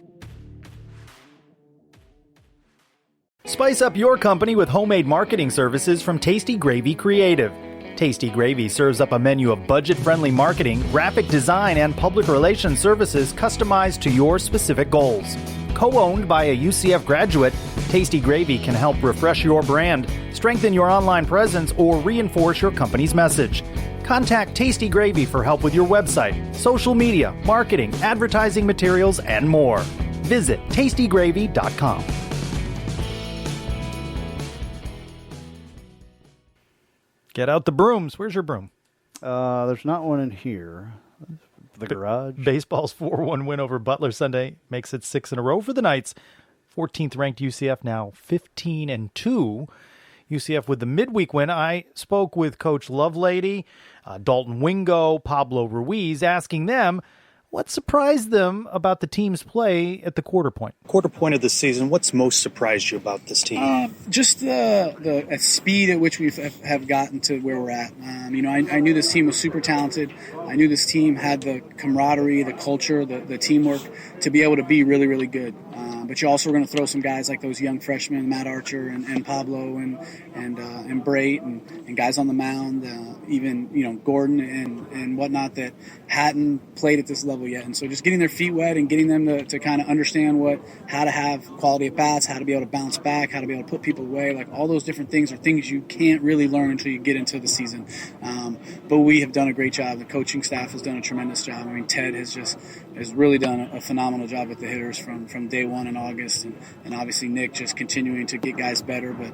Spice up your company with homemade marketing services from Tasty Gravy Creative. Tasty Gravy serves up a menu of budget-friendly marketing, graphic design, and public relations services customized to your specific goals. Co-owned by a UCF graduate, Tasty Gravy can help refresh your brand, strengthen your online presence, or reinforce your company's message. Contact Tasty Gravy for help with your website, social media, marketing, advertising materials, and more. Visit tastygravy.com. Get out the brooms. Where's your broom? There's not one in here. The garage. Baseball's 4-1 win over Butler Sunday makes it 6 in a row for the Knights. 14th ranked UCF now 15-2. UCF with the midweek win. I spoke with Coach Lovelady, Dalton Wingo, Pablo Ruiz, asking them what surprised them about the team's play at the quarter point. Quarter point of the season, what's most surprised you about this team? Just the speed at which we have gotten to where we're at. I knew this team was super talented. I knew this team had the camaraderie, the culture, the teamwork to be able to be really, really good. But you also were going to throw some guys like those young freshmen, Matt Archer and Pablo and Brait and guys on the mound, even Gordon and whatnot that hadn't played at this level yet. And so just getting their feet wet and getting them to kind of understand how to have quality at bats, how to be able to bounce back, how to be able to put people away, like all those different things are things you can't really learn until you get into the season. But we have done a great job. The coaching staff has done a tremendous job. I mean, Ted has really done a phenomenal job with the hitters from day one in August, and obviously Nick just continuing to get guys better. But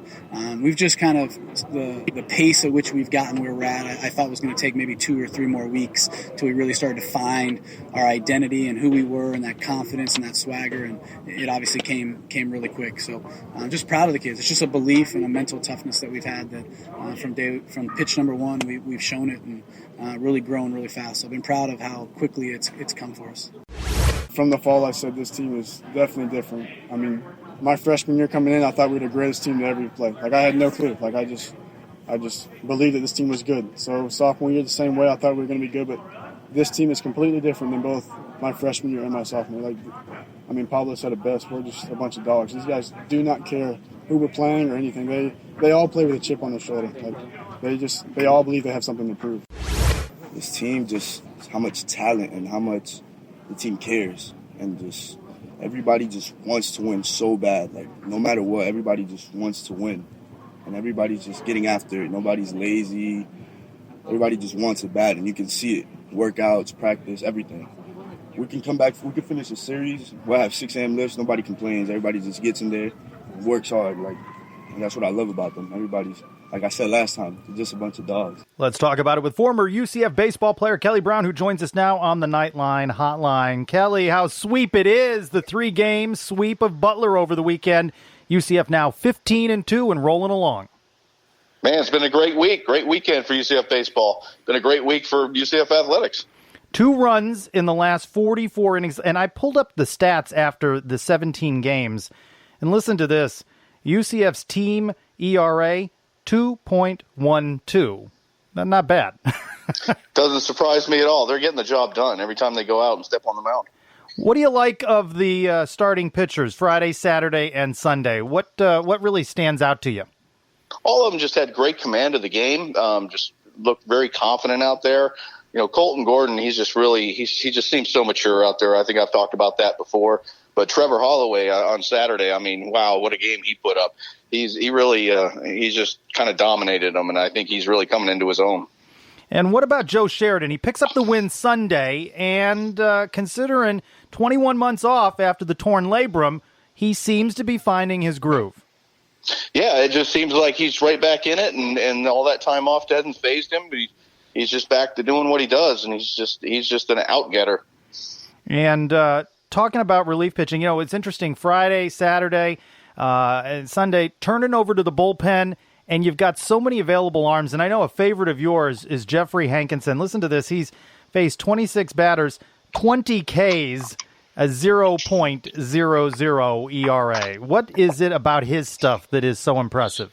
we've just kind of the pace at which we've gotten where we're at. I thought was going to take maybe 2 or 3 more weeks till we really started to find our identity and who we were and that confidence and that swagger, and it obviously came really quick. So I'm just proud of the kids. It's just a belief and a mental toughness that we've had that from pitch number 1 we've shown it and really grown really fast. So I've been proud of how quickly it's come for us. From the fall, I said this team is definitely different. I mean, my freshman year coming in, I thought we were the greatest team to ever play. Like, I had no clue. Like, I just believed that this team was good. So sophomore year, the same way, I thought we were going to be good. But this team is completely different than both my freshman year and my sophomore. Like, I mean, Pablo said it best. We're just a bunch of dogs. These guys do not care who we're playing or anything. They all play with a chip on their shoulder. Like, they all believe they have something to prove. This team, just how much talent and how much the team cares, and just everybody just wants to win so bad. Like, no matter what, everybody just wants to win, and everybody's just getting after it. Nobody's lazy. Everybody just wants it bad, and you can see it. Workouts, practice, everything. We can come back. We can finish the series. We'll have 6 a.m. lifts. Nobody complains. Everybody just gets in there, and works hard. Like, and that's what I love about them. Everybody's, like I said last time, they're just a bunch of dogs. Let's talk about it with former UCF baseball player Kelly Brown, who joins us now on the Knightline hotline. Kelly, how sweep it is, the 3-game sweep of Butler over the weekend. UCF now 15-2 and rolling along. Man, it's been a great week, great weekend for UCF baseball. Been a great week for UCF athletics. 2 runs in the last 44 innings, and I pulled up the stats after the 17 games. And listen to this, UCF's team ERA, 2.12. Not bad. Doesn't surprise me at all. They're getting the job done every time they go out and step on the mound. What do you like of the starting pitchers, Friday, Saturday, and Sunday? What really stands out to you? All of them just had great command of the game, just looked very confident out there. You know, Colton Gordon, he just seems so mature out there. I think I've talked about that before. But Trevor Holloway on Saturday, I mean, wow, what a game he put up. He's just kind of dominated them, and I think he's really coming into his own. And what about Joe Sheridan? He picks up the win Sunday, and considering 21 months off after the torn labrum, he seems to be finding his groove. Yeah, it just seems like he's right back in it, and all that time off hasn't phased him. But he's just back to doing what he does, and he's just an out-getter. And talking about relief pitching, you know, it's interesting. Friday, Saturday, and Sunday, turning over to the bullpen, and you've got so many available arms. And I know a favorite of yours is Jeffrey Hankinson. Listen to this. He's faced 26 batters, 20 Ks, a 0.00 ERA. What is it about his stuff that is so impressive?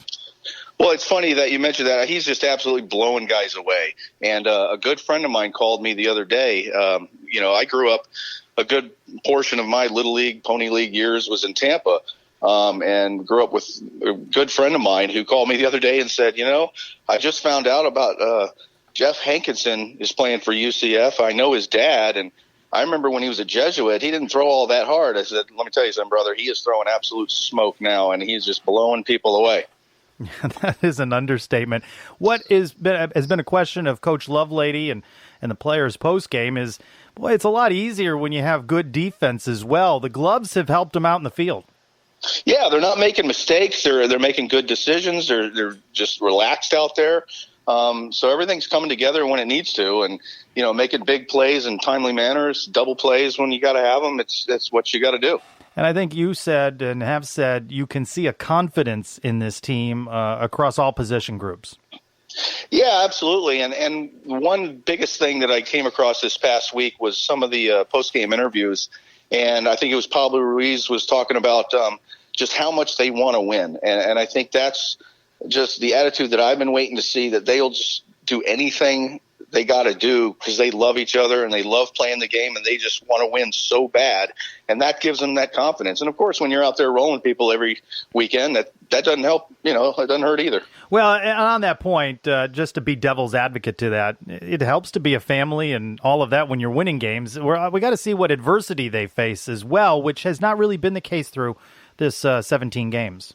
Well, it's funny that you mentioned that. He's just absolutely blowing guys away. And a good friend of mine called me the other day. You know, I grew up, a good portion of my Little League, Pony League years was in Tampa, and grew up with a good friend of mine who called me the other day and said, you know, I just found out about Jeff Hankinson is playing for UCF. I know his dad, and I remember when he was a Jesuit, he didn't throw all that hard. I said, let me tell you something, brother. He is throwing absolute smoke now, and he's just blowing people away. That is an understatement. What has been a question of Coach Lovelady and the players post-game is, boy, it's a lot easier when you have good defense as well. The gloves have helped them out in the field. Yeah, they're not making mistakes. They're making good decisions. They're just relaxed out there. So everything's coming together when it needs to, and you know, making big plays in timely manners, double plays when you got to have them. That's what you got to do. And I think you said and have said you can see a confidence in this team across all position groups. Yeah, absolutely. And one biggest thing that I came across this past week was some of the post-game interviews. And I think it was Pablo Ruiz was talking about just how much they want to win. And I think that's just the attitude that I've been waiting to see, that they'll just do anything they got to do because they love each other and they love playing the game and they just want to win so bad. And that gives them that confidence. And, of course, when you're out there rolling people every weekend, that doesn't help. You know, it doesn't hurt either. Well, and on that point, just to be devil's advocate to that, it helps to be a family and all of that when you're winning games. We got to see what adversity they face as well, which has not really been the case through this 17 games.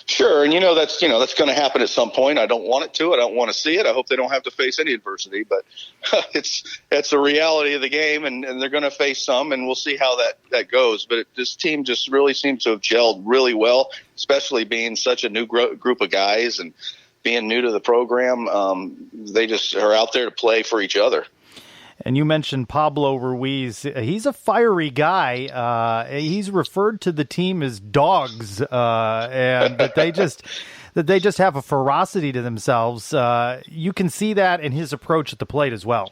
Sure, and that's going to happen at some point. I don't want it to. I don't want to see it. I hope they don't have to face any adversity, but it's a reality of the game, and they're going to face some, and we'll see how that goes. But this team just really seems to have gelled really well, especially being such a new group of guys and being new to the program. They just are out there to play for each other. And you mentioned Pablo Ruiz. He's a fiery guy. He's referred to the team as dogs, and that they just have a ferocity to themselves. You can see that in his approach at the plate as well.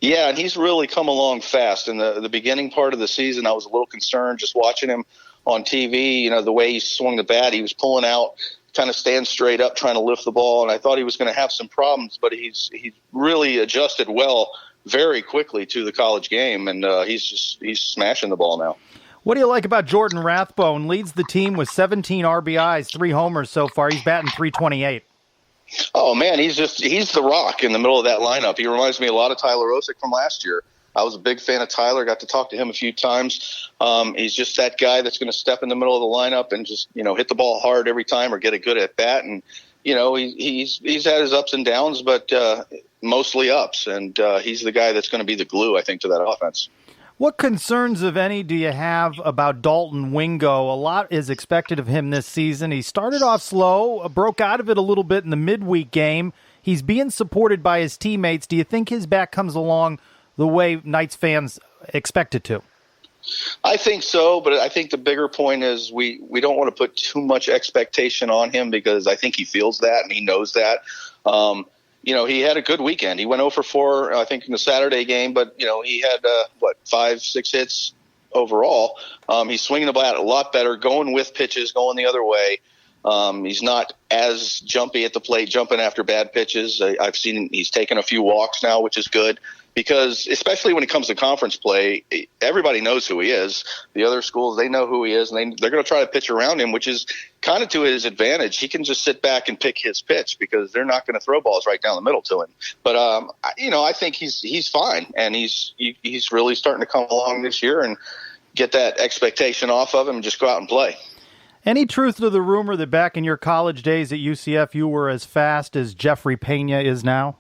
Yeah, and he's really come along fast. In the beginning part of the season, I was a little concerned just watching him on TV. You know, the way he swung the bat, he was pulling out, kind of stand straight up, trying to lift the ball, and I thought he was going to have some problems, but he's really adjusted well very quickly to the college game, and he's smashing the ball now. What do you like about Jordan Rathbone? Leads the team with 17 RBIs, 3 homers so far. He's batting .328. Oh, man, he's the rock in the middle of that lineup. He reminds me a lot of Tyler Osick from last year. I was a big fan of Tyler, got to talk to him a few times. He's just that guy that's going to step in the middle of the lineup and just, hit the ball hard every time or get a good at bat. And, he's had his ups and downs, but mostly ups. And he's the guy that's going to be the glue, I think, to that offense. What concerns, if any, do you have about Dalton Wingo? A lot is expected of him this season. He started off slow, broke out of it a little bit in the midweek game. He's being supported by his teammates. Do you think his bat comes along the way Knights fans expect it to? I think so, but I think the bigger point is we don't want to put too much expectation on him because I think he feels that and he knows that. He had a good weekend. He went 0 for 4, I think, in the Saturday game, but, he had, 5-6 hits overall. He's swinging the bat a lot better, going with pitches, going the other way. He's not as jumpy at the plate, jumping after bad pitches. I've seen he's taken a few walks now, which is good. Because especially when it comes to conference play, everybody knows who he is. The other schools, they know who he is, and they're going to try to pitch around him, which is kind of to his advantage. He can just sit back and pick his pitch because they're not going to throw balls right down the middle to him. But, I think he's fine, and he's really starting to come along this year and get that expectation off of him and just go out and play. Any truth to the rumor that back in your college days at UCF, you were as fast as Jeffrey Pena is now?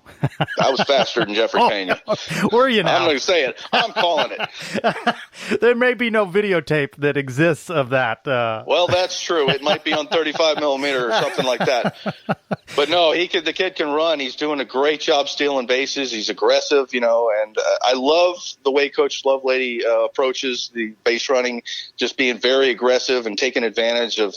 I was faster than Jeffrey Pena. Were you now? I'm going to say it. I'm calling it. There may be no videotape that exists of that. Well, that's true. It might be on 35 millimeter or something like that. But no, the kid can run. He's doing a great job stealing bases. He's aggressive, and I love the way Coach Lovelady approaches the base running, just being very aggressive and taking advantage of,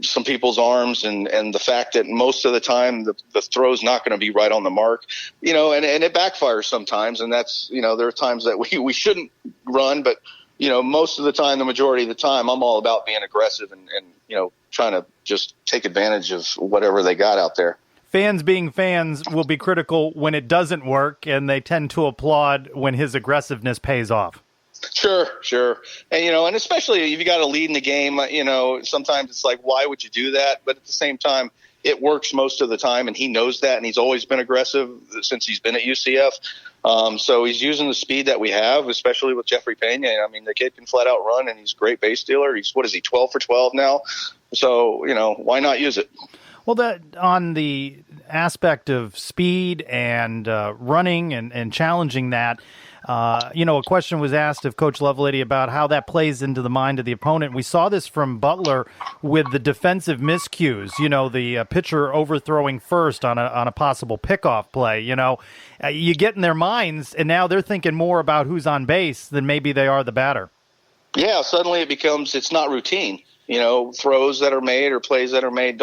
some people's arms and the fact that most of the time the throw's not going to be right on the mark, and it backfires sometimes. And that's, there are times that we shouldn't run, but, most of the time, the majority of the time, I'm all about being aggressive and trying to just take advantage of whatever they got out there. Fans being fans will be critical when it doesn't work, and they tend to applaud when his aggressiveness pays off. Sure. And, and especially if you got a lead in the game, sometimes it's like, why would you do that? But at the same time, it works most of the time, and he knows that, and he's always been aggressive since he's been at UCF. So he's using the speed that we have, especially with Jeffrey Pena. I mean, the kid can flat out run, and he's a great base stealer. He's 12 for 12 now? So, why not use it? Well, that on the aspect of speed and running and challenging that, a question was asked of Coach Lovelady about how that plays into the mind of the opponent. We saw this from Butler with the defensive miscues, the pitcher overthrowing first on a possible pickoff play. You get in their minds, and now they're thinking more about who's on base than maybe they are the batter. Yeah, suddenly it's not routine. Throws that are made or plays that are made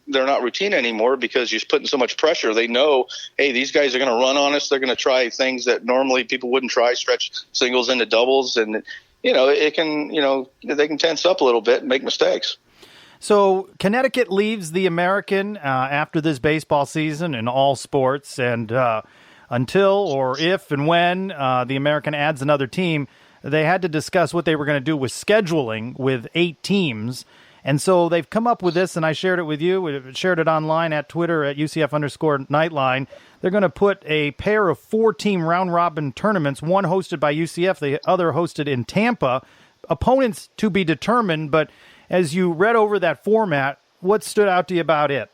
they're not routine anymore because you're putting so much pressure. They know, hey, these guys are going to run on us. They're going to try things that normally people wouldn't try, stretch singles into doubles. And, it can, they can tense up a little bit and make mistakes. So Connecticut leaves the American after this baseball season in all sports. And until or if and when the American adds another team, they had to discuss what they were going to do with scheduling with 8 teams. And so they've come up with this, and I shared it with you. We shared it online at Twitter at UCF_Knightline. They're going to put a pair of 4-team round-robin tournaments, one hosted by UCF, the other hosted in Tampa. Opponents to be determined, but as you read over that format, what stood out to you about it?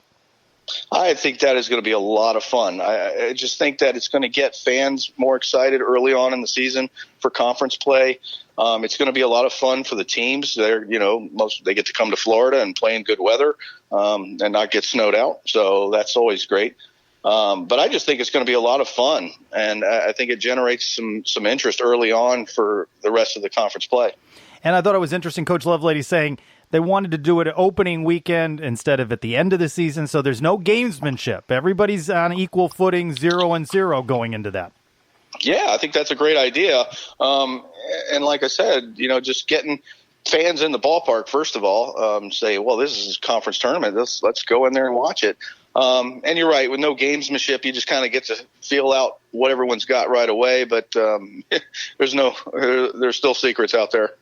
I think that is going to be a lot of fun. I just think that it's going to get fans more excited early on in the season for conference play. It's going to be a lot of fun for the teams. They get to come to Florida and play in good weather and not get snowed out. So that's always great. But I just think it's going to be a lot of fun, and I think it generates some interest early on for the rest of the conference play. And I thought it was interesting, Coach Lovelady saying they wanted to do it at opening weekend instead of at the end of the season, so there's no gamesmanship. Everybody's on equal footing, 0-0 going into that. Yeah, I think that's a great idea. And like I said, just getting fans in the ballpark, first of all, say, well, this is a conference tournament. Let's go in there and watch it. And you're right, with no gamesmanship, you just kind of get to feel out what everyone's got right away. But there's still secrets out there.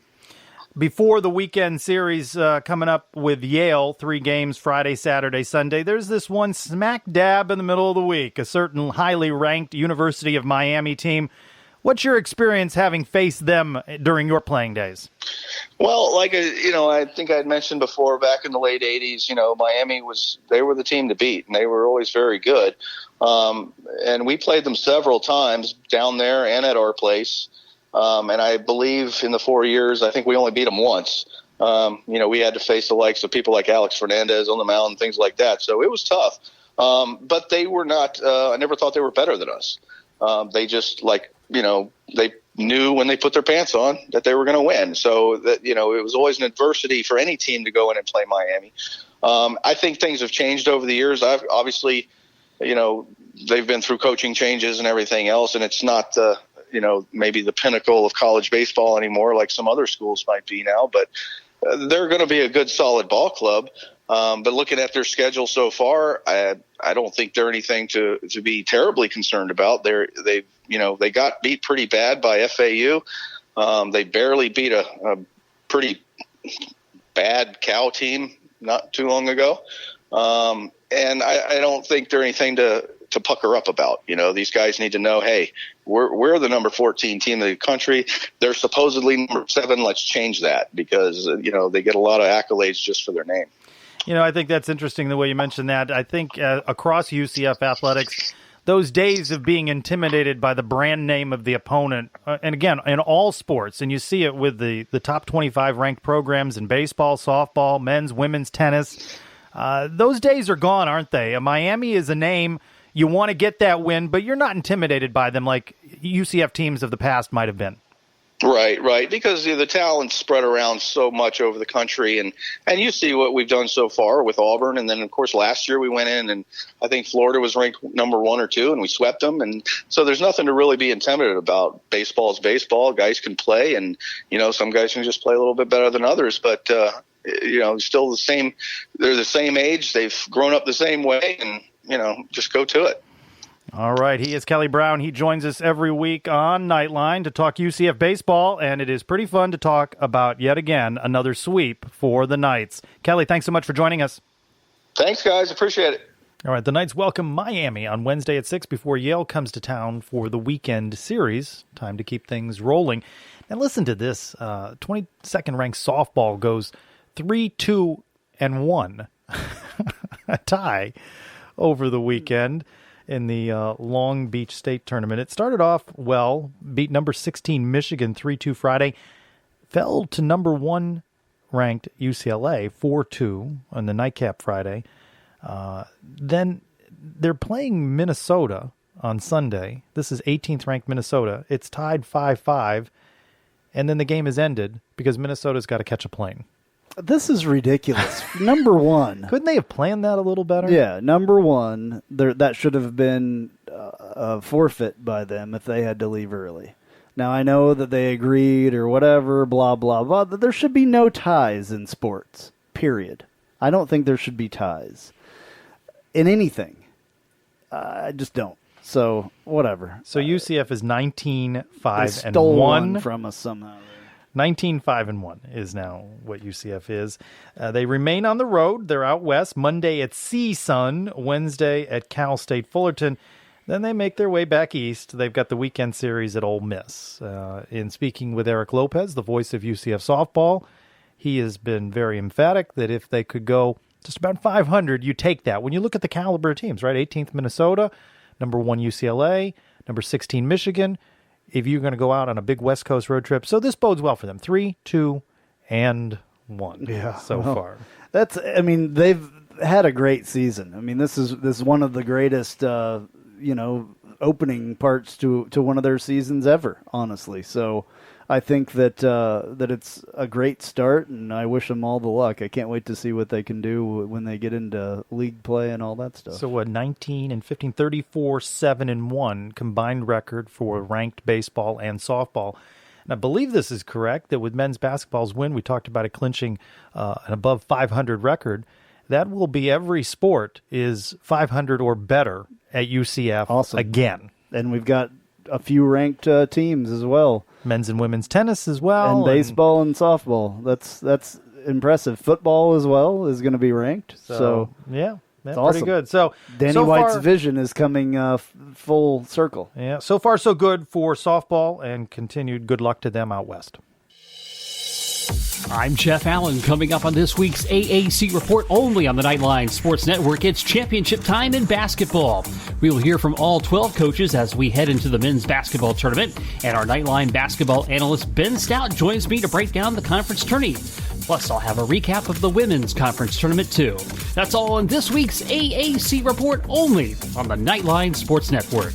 before the weekend series coming up with Yale, 3 games, Friday, Saturday, Sunday, there's this one smack dab in the middle of the week, a certain highly ranked University of Miami team. What's your experience having faced them during your playing days? Well, I think I had mentioned before, back in the late 80s, Miami they were the team to beat, and they were always very good. And we played them several times down there and at our place. And I believe in the 4 years, I think we only beat them once. We had to face the likes of people like Alex Fernandez on the mound and things like that. So it was tough. But they were not, I never thought they were better than us. They just they knew when they put their pants on that they were going to win. So that, it was always an adversity for any team to go in and play Miami. I think things have changed over the years. Obviously, they've been through coaching changes and everything else, and it's not maybe the pinnacle of college baseball anymore like some other schools might be now, but they're going to be a good, solid ball club. But looking at their schedule so far, I don't think they're anything to be terribly concerned about. They got beat pretty bad by FAU. They barely beat a pretty bad Cal team not too long ago. And I don't think they're anything to pucker up about. These guys need to know, hey, we're the number 14 team in the country. They're supposedly number 7. Let's change that because, they get a lot of accolades just for their name. I think that's interesting the way you mentioned that. I think across UCF athletics, those days of being intimidated by the brand name of the opponent, and again, in all sports, and you see it with the top 25 ranked programs in baseball, softball, men's, women's tennis, those days are gone, aren't they? Miami is a name. You want to get that win, but you're not intimidated by them like UCF teams of the past might have been. Right. Because the talent's spread around so much over the country, and you see what we've done so far with Auburn, and then of course last year we went in and I think Florida was ranked number 1 or 2, and we swept them, and so there's nothing to really be intimidated about. Baseball is baseball. Guys can play, and some guys can just play a little bit better than others, but still the same. They're the same age. They've grown up the same way, and just go to it. All right, he is Kelly Brown. He joins us every week on Knightline to talk UCF baseball, and it is pretty fun to talk about, yet again, another sweep for the Knights. Kelly, thanks so much for joining us. Thanks, guys. Appreciate it. All right, the Knights welcome Miami on Wednesday at 6 before Yale comes to town for the weekend series. Time to keep things rolling. Now listen to this. 22nd ranked softball goes 3-2-1. A tie over the weekend in the Long Beach State Tournament. It started off well, beat number 16 Michigan 3-2 Friday, fell to number 1 ranked UCLA 4-2 on the nightcap Friday. Then they're playing Minnesota on Sunday. This is 18th ranked Minnesota. It's tied 5-5, and then the game is ended because Minnesota's got to catch a plane. This is ridiculous. Number 1. Couldn't they have planned that a little better? Yeah, number 1. That should have been a forfeit by them if they had to leave early. Now, I know that they agreed or whatever, blah, blah, blah. There should be no ties in sports, period. I don't think there should be ties in anything. I just don't. So, whatever. So, UCF is 19-5-1. They stole one from us somehow. 19-5-1 is now what UCF is. They remain on the road. They're out west. Monday at CSUN, Wednesday at Cal State Fullerton. Then they make their way back east. They've got the weekend series at Ole Miss. In speaking with Eric Lopez, the voice of UCF softball, he has been very emphatic that if they could go just about 500, you take that. When you look at the caliber of teams, right? 18th Minnesota, number 1 UCLA, number 16 Michigan. If you're going to go out on a big West Coast road trip. So this bodes well for them. 3-2-1 so far. They've had a great season. This is one of the greatest, opening parts to one of their seasons ever, honestly. So I think that it's a great start, and I wish them all the luck. I can't wait to see what they can do when they get into league play and all that stuff. So 19-15, 34-7-1 combined record for ranked baseball and softball. And I believe this is correct, that with men's basketball's win, we talked about it clinching an above 500 record. That will be every sport is 500 or better at UCF awesome. Again. And we've got a few ranked teams as well. Men's and women's tennis as well. And baseball and softball. That's impressive. Football as well is going to be ranked. So yeah. It's pretty awesome. good. So Danny so White's far, vision is coming full circle. Yeah, so far so good for softball, and continued good luck to them out west. I'm Jeff Allen. Coming up on this week's AAC report only on the Knightline Sports Network, it's championship time in basketball. We will hear from all 12 coaches as we head into the men's basketball tournament, and our Knightline basketball analyst Ben Stout joins me to break down the conference tourney. Plus, I'll have a recap of the women's conference tournament, too. That's all on this week's AAC report only on the Knightline Sports Network.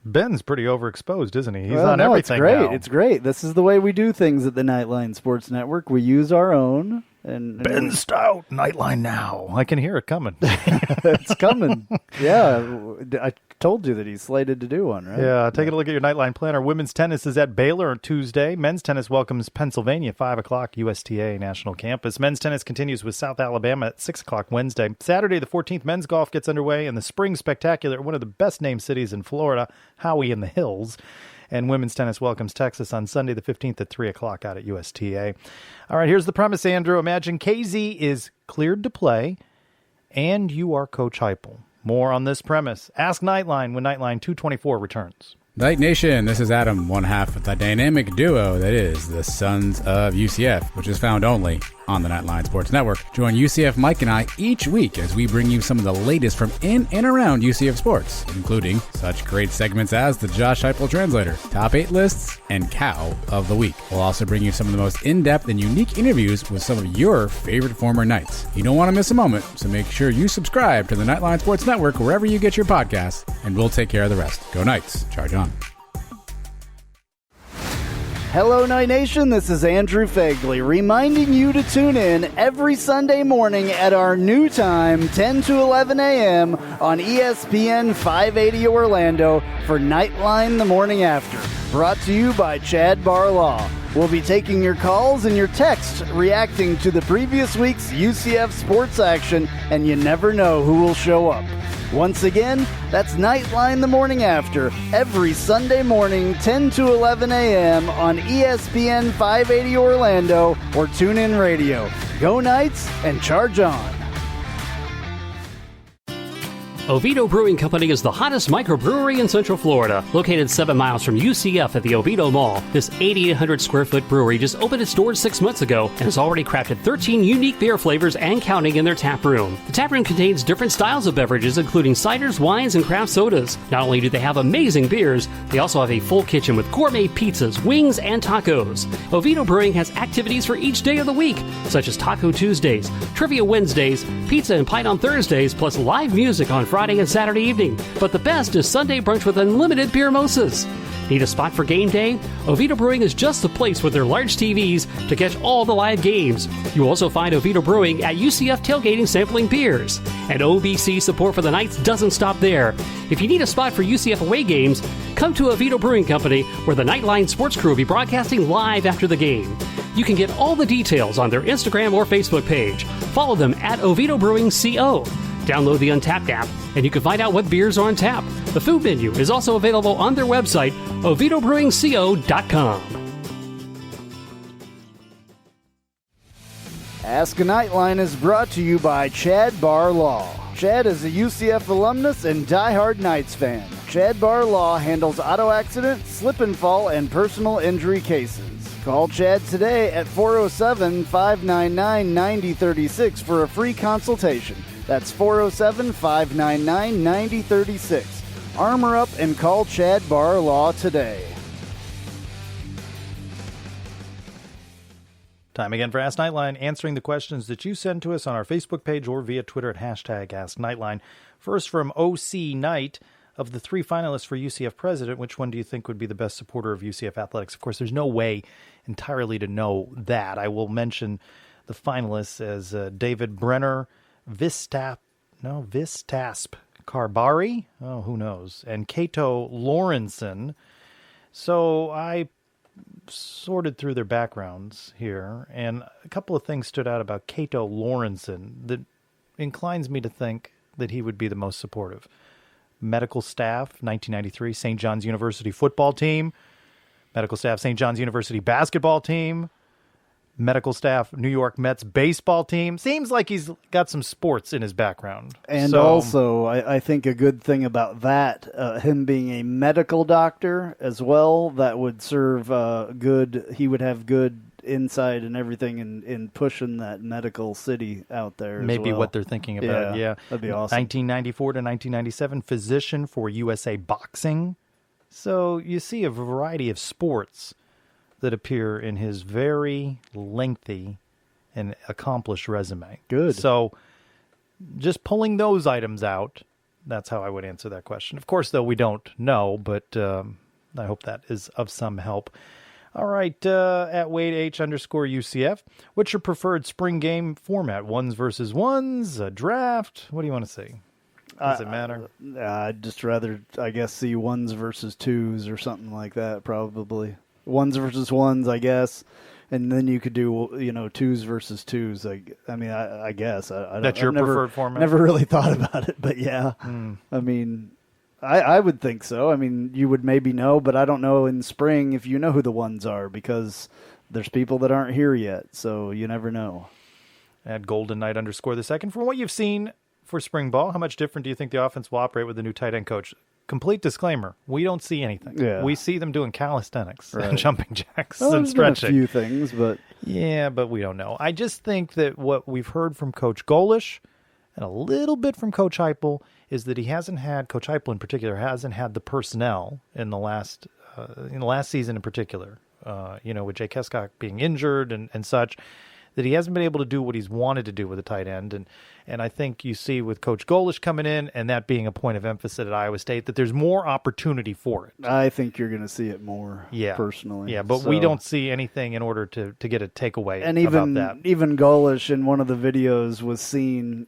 Ben's pretty overexposed, isn't he? He's on everything it's great. now. It's great. This is the way we do things at the Knightline Sports Network. We use our own. And Ben Stout, Knightline now. I can hear it coming. It's coming. Yeah, I told you that he's slated to do one, right? Yeah, taking a look at your Knightline planner. Women's tennis is at Baylor on Tuesday. Men's tennis welcomes Pennsylvania, 5 o'clock, USTA National Campus. Men's tennis continues with South Alabama at 6 o'clock Wednesday. Saturday, the 14th, men's golf gets underway in the Spring Spectacular, one of the best-named cities in Florida, Howey in the Hills. And women's tennis welcomes Texas on Sunday the 15th at 3 o'clock out at USTA. All right, here's the premise, Andrew. Imagine KZ is cleared to play, and you are Coach Heupel. More on this premise. Ask Knightline when Knightline 224 returns. Night Nation, this is Adam, one half of the dynamic duo that is the Sons of UCF, which is found only on the Knightline Sports Network. Join UCF Mike and I each week as we bring you some of the latest from in and around UCF sports, including such great segments as the Josh Heupel Translator, Top 8 Lists, and Cow of the Week. We'll also bring you some of the most in-depth and unique interviews with some of your favorite former Knights. You don't want to miss a moment, so make sure you subscribe to the Knightline Sports Network wherever you get your podcasts, and we'll take care of the rest. Go Knights. Charge on. Hello, Night Nation. This is Andrew Phegley, reminding you to tune in every Sunday morning at our new time, 10 to 11 a.m. on ESPN 580 Orlando for Knightline the Morning After. Brought to you by Chad Barr Law. We'll be taking your calls and your texts reacting to the previous week's UCF sports action, and you never know who will show up. Once again, that's Knightline the Morning After, every Sunday morning, 10 to 11 a.m. on ESPN 580 Orlando or TuneIn Radio. Go Knights and charge on. Oviedo Brewing Company is the hottest microbrewery in Central Florida. Located 7 miles from UCF at the Oviedo Mall, this 8,800 square foot brewery just opened its doors 6 months ago and has already crafted 13 unique beer flavors and counting in their tap room. The tap room contains different styles of beverages, including ciders, wines, and craft sodas. Not only do they have amazing beers, they also have a full kitchen with gourmet pizzas, wings, and tacos. Oviedo Brewing has activities for each day of the week, such as Taco Tuesdays, Trivia Wednesdays, Pizza and Pint on Thursdays, plus live music on Friday and Saturday evening. But the best is Sunday brunch with unlimited beer mimosas. Need a spot for game day? Oviedo Brewing is just the place with their large TVs to catch all the live games. You also find Oviedo Brewing at UCF tailgating sampling beers. And OBC support for the Knights doesn't stop there. If you need a spot for UCF away games, come to Oviedo Brewing Company, where the Knightline Sports Crew will be broadcasting live after the game. You can get all the details on their Instagram or Facebook page. Follow them at Oviedo Brewing CO. Download the Untapped app, and you can find out what beers are on tap. The food menu is also available on their website, OviedoBrewingCO.com. Ask a Knightline is brought to you by Chad Barr Law. Chad is a UCF alumnus and diehard Knights fan. Chad Barr Law handles auto accident, slip and fall, and personal injury cases. Call Chad today at 407-599-9036 for a free consultation. That's 407-599-9036. Armor up and call Chad Barr Law today. Time again for Ask Knightline, answering the questions that you send to us on our Facebook page or via Twitter at #AskKnightline. First from OC Knight. Of the 3 finalists for UCF president, which one do you think would be the best supporter of UCF athletics? Of course, there's no way entirely to know that. I will mention the finalists as David Brenner, Vistasp Karbari, who knows, and Cato Lawrenson. So I sorted through their backgrounds here, and a couple of things stood out about Cato Lawrenson that inclines me to think that he would be the most supportive. medical staff, 1993, St. John's University football team, medical staff, St. John's University basketball team, medical staff, New York Mets baseball team. Seems like he's got some sports in his background. And also, I think a good thing about that, him being a medical doctor as well, that would serve he would have good insight and everything in pushing that medical city out there. Maybe as well. what they're thinking about. Yeah. That'd be awesome. 1994 to 1997, physician for USA Boxing. So you see a variety of sports that appear in his very lengthy and accomplished resume. Good. So just pulling those items out, that's how I would answer that question. Of course, though, we don't know, but I hope that is of some help. All right, at WadeH_UCF, what's your preferred spring game format? Ones versus ones, a draft? What do you want to see? Does it matter? I'd just rather, I guess, see ones versus twos or something like that, probably. Ones versus ones, I guess, and then you could do, twos versus twos. I guess. That's your preferred format? Never really thought about it, but yeah. I mean, I would think so. I mean, you would maybe know, but I don't know in spring if you know who the ones are because there's people that aren't here yet, so you never know. At Golden Knight _2, from what you've seen for spring ball, how much different do you think the offense will operate with the new tight end coach? Complete disclaimer, we don't see anything. Yeah. We see them doing calisthenics Right. and jumping jacks Well, and there's been stretching. a few things, but... Yeah, but we don't know. I just think that what we've heard from Coach Golish and a little bit from Coach Heupel is that Coach Heupel in particular, hasn't had the personnel in the last season in particular, with Jay Kescock being injured and such, that he hasn't been able to do what he's wanted to do with a tight end. And I think you see with Coach Golish coming in and that being a point of emphasis at Iowa State, that there's more opportunity for it. I think you're going to see it more, personally. Yeah, but we don't see anything in order to get a takeaway and about that. Even Golish in one of the videos was seen,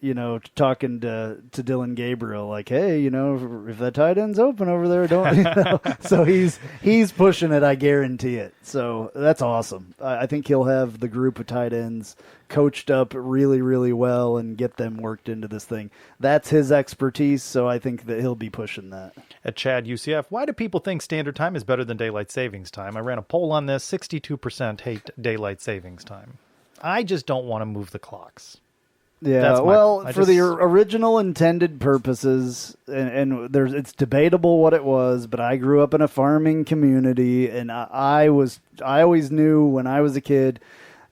talking to Dylan Gabriel, like, hey, if that tight end's open over there, don't. So he's pushing it. I guarantee it. So that's awesome. I think he'll have the group of tight ends coached up really, really well and get them worked into this thing. That's his expertise, so I think that he'll be pushing that. At Chad UCF, why do people think standard time is better than daylight savings time? I ran a poll on this. 62% hate daylight savings time. I just don't want to move the clocks. Yeah, for the original intended purposes, and it's debatable what it was, but I grew up in a farming community, and I always knew when I was a kid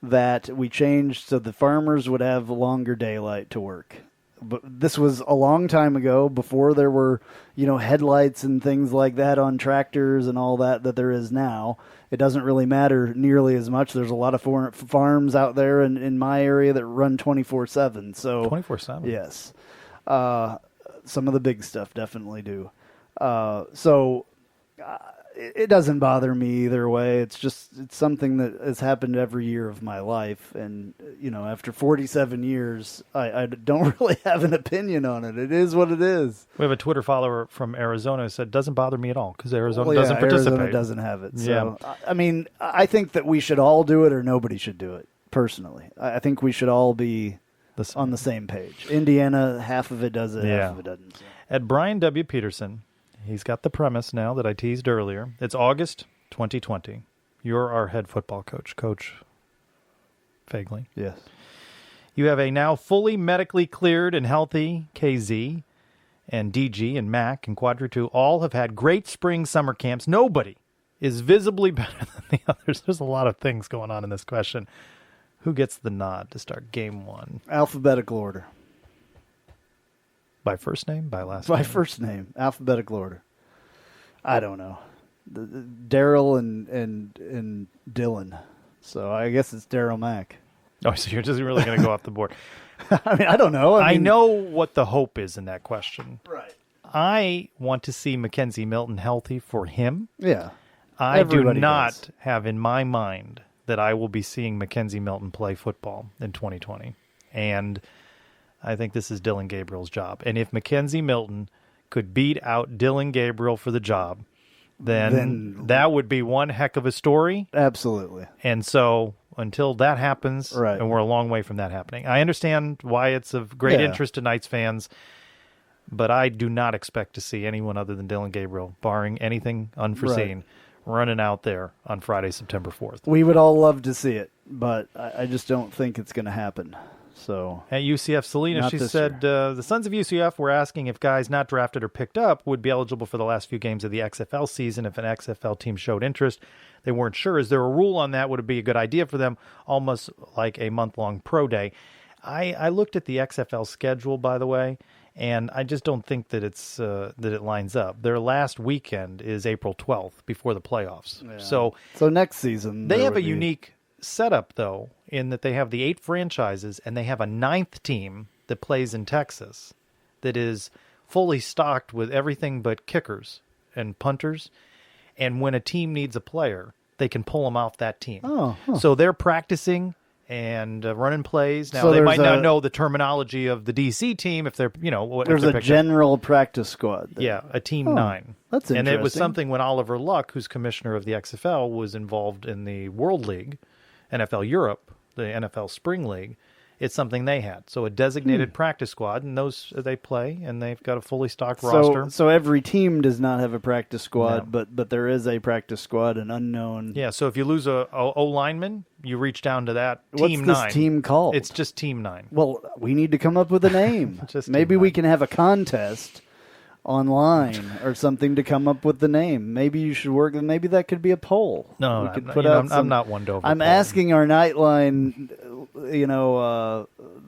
that we changed so the farmers would have longer daylight to work. But this was a long time ago, before there were, headlights and things like that on tractors and all that there is now. It doesn't really matter nearly as much. There's a lot of farms out there in my area that run 24/7. So 24/7. Yes. Some of the big stuff definitely do. It doesn't bother me either way. It's something that has happened every year of my life. And, after 47 years, I don't really have an opinion on it. It is what it is. We have a Twitter follower from Arizona who said, doesn't bother me at all because Arizona doesn't participate. Arizona doesn't have it. So, yeah. I mean, I think that we should all do it or nobody should do it, personally. I think we should all be on the same page. Indiana, half of it does it, half of it doesn't. So. At Brian W. Peterson, he's got the premise now that I teased earlier. It's August 2020. You're our head football coach, Coach Phegley. Yes. You have a now fully medically cleared and healthy KZ and DG and Mac and Quadra 2 all have had great spring summer camps. Nobody is visibly better than the others. There's a lot of things going on in this question. Who gets the nod to start game one? Alphabetical order. By first name? By last name? By first name. Alphabetical order. I don't know. Daryl and Dylan. So I guess it's Daryl Mack. Oh, so you're just really going to go off the board. I mean, I don't know. I know what the hope is in that question. Right. I want to see Mackenzie Milton healthy for him. Yeah. Everybody do not have in my mind that I will be seeing Mackenzie Milton play football in 2020. And I think this is Dylan Gabriel's job. And if Mackenzie Milton could beat out Dylan Gabriel for the job, then that would be one heck of a story. Absolutely. And so until that happens, and we're a long way from that happening. I understand why it's of great interest to Knights fans, But I do not expect to see anyone other than Dylan Gabriel, barring anything unforeseen, running out there on Friday, September 4th. We would all love to see it, but I just don't think it's going to happen. So at UCF, Selena, she said the Sons of UCF were asking if guys not drafted or picked up would be eligible for the last few games of the XFL season if an XFL team showed interest. They weren't sure. Is there a rule on that? Would it be a good idea for them? Almost like a month-long pro day. I looked at the XFL schedule, by the way, and I just don't think that that it lines up. Their last weekend is April 12th before the playoffs. Yeah. So next season they have a unique setup, though, in that they have the 8 franchises and they have a 9th team that plays in Texas that is fully stocked with everything but kickers and punters. And when a team needs a player, they can pull them off that team. So they're practicing and running plays. Now, they might not know the terminology of the DC team if they're, There's a general practice squad there. Yeah, a team 9. That's interesting. And it was interesting. something when Oliver Luck, who's commissioner of the XFL, was involved in the World League, NFL Europe, the NFL Spring League. It's something they had. So a designated practice squad, and those they play, and they've got a fully stocked roster. So every team does not have a practice squad, but there is a practice squad, an unknown. Yeah, so if you lose a O-lineman, you reach down to that team 9. What's this team called? It's just Team 9. Well, we need to come up with a name. Maybe we can have a contest online or something to come up with the name. Maybe you should work. Maybe that could be a poll. No, we I'm could not- put you know, out I'm not one to I'm overpoll. asking our Knightline,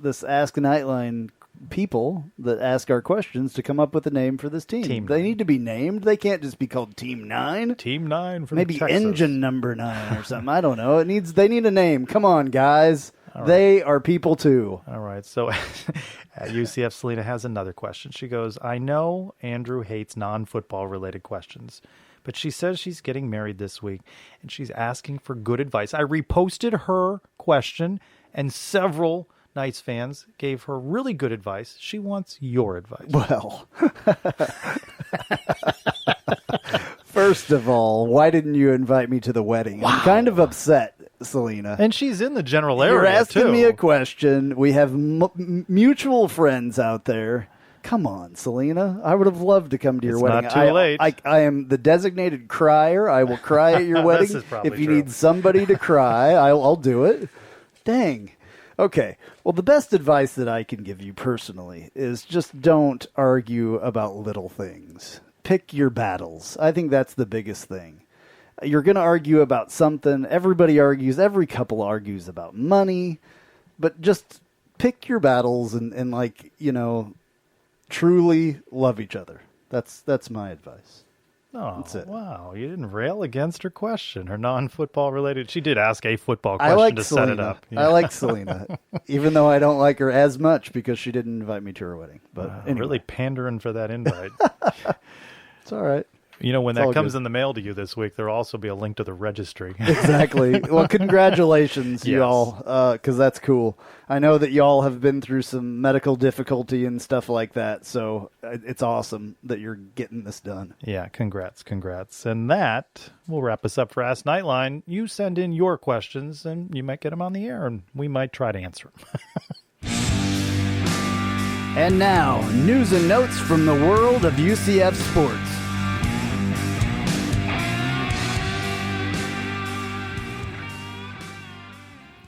this Ask Knightline people that ask our questions to come up with a name for this team. They need to be named. They can't just be called Team 9. Team 9 from maybe Texas. Engine Number 9 or something. I don't know. They need a name. Come on, guys. All right. They are people too. All right. So at UCF, Selena has another question. She goes, I know Andrew hates non-football related questions, but she says she's getting married this week and she's asking for good advice. I reposted her question and several Knights fans gave her really good advice. She wants your advice. Well, first of all, why didn't you invite me to the wedding? I'm kind of upset, Selena. And she's in the general area, You're asking too. me a question. We have mutual friends out there. Come on, Selena. I would have loved to come to your It's wedding. not too late. I am the designated crier. I will cry at your This wedding. is probably If you true. need somebody to cry, I'll do it. Dang. Okay. Well, the best advice that I can give you personally is just don't argue about little things. Pick your battles. I think that's the biggest thing. You're going to argue about something. Everybody argues. Every couple argues about money. But just pick your battles and truly love each other. That's my advice. Oh, That's it. wow. You didn't rail against her question, her non-football related. She did ask a football I question like to Selena. set it up. I like Selena, even though I don't like her as much because she didn't invite me to her wedding. But anyway. Really pandering for that invite. It's all right. You know, when It's all that comes good. in the mail to you this week, there'll also be a link to the registry. Exactly. Well, congratulations, Yes. y'all, because that's cool. I know that y'all have been through some medical difficulty and stuff like that, so it's awesome that you're getting this done. Yeah, congrats. And that will wrap us up for Ask Knightline. You send in your questions, and you might get them on the air, and we might try to answer them. And now, news and notes from the world of UCF sports.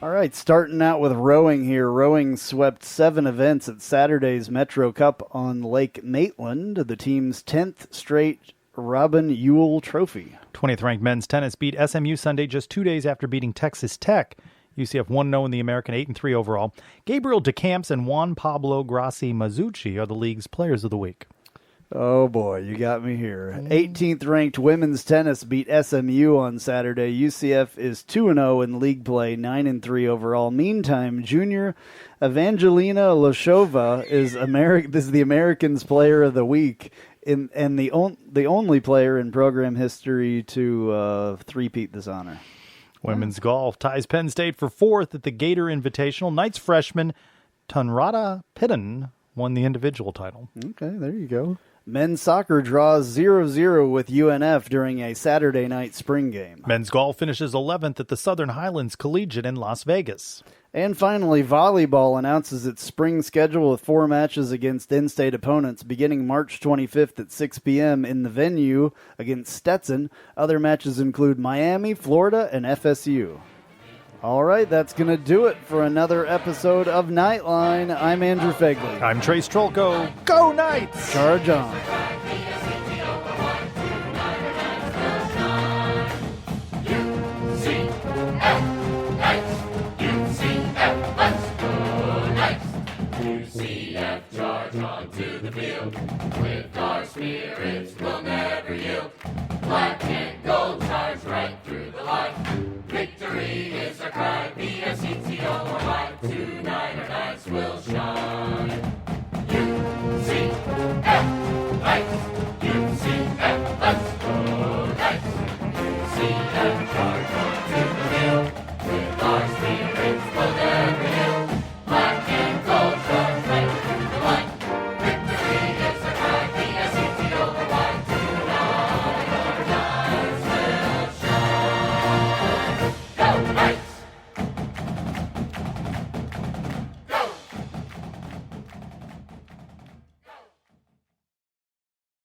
All right, starting out with rowing here. Rowing swept 7 events at Saturday's Metro Cup on Lake Maitland, the team's 10th straight Robin Ewell Trophy. 20th ranked men's tennis beat SMU Sunday just 2 days after beating Texas Tech. UCF 1-0 in the American, 8-3 overall. Gabriel DeCamps and Juan Pablo Grassi Mazzucci are the league's players of the week. Oh boy, you got me here. 18th ranked women's tennis beat SMU on Saturday. UCF is 2-0 in league play, 9-3 overall. Meantime, junior Evangelina Loshova is the Americans Player of the Week and the only player in program history to three-peat this honor. Women's golf ties Penn State for 4th at the Gator Invitational. Knights freshman Tunrata Pitton won the individual title. Okay, there you go. Men's soccer draws 0-0 with UNF during a Saturday night spring game. Men's golf finishes 11th at the Southern Highlands Collegiate in Las Vegas. And finally, volleyball announces its spring schedule with 4 matches against in-state opponents beginning March 25th at 6 p.m. in the venue against Stetson. Other matches include Miami, Florida, and FSU. All right, that's going to do it for another episode of Knightline. I'm Andrew Phegley. I'm Trace Trylko. Go Knights! Charge on. UCF, charge on to the field. With our spirits, we'll never yield. Black and gold charge right through the line. Victory is our cry. BSETO or Y. Tonight our knights will shine.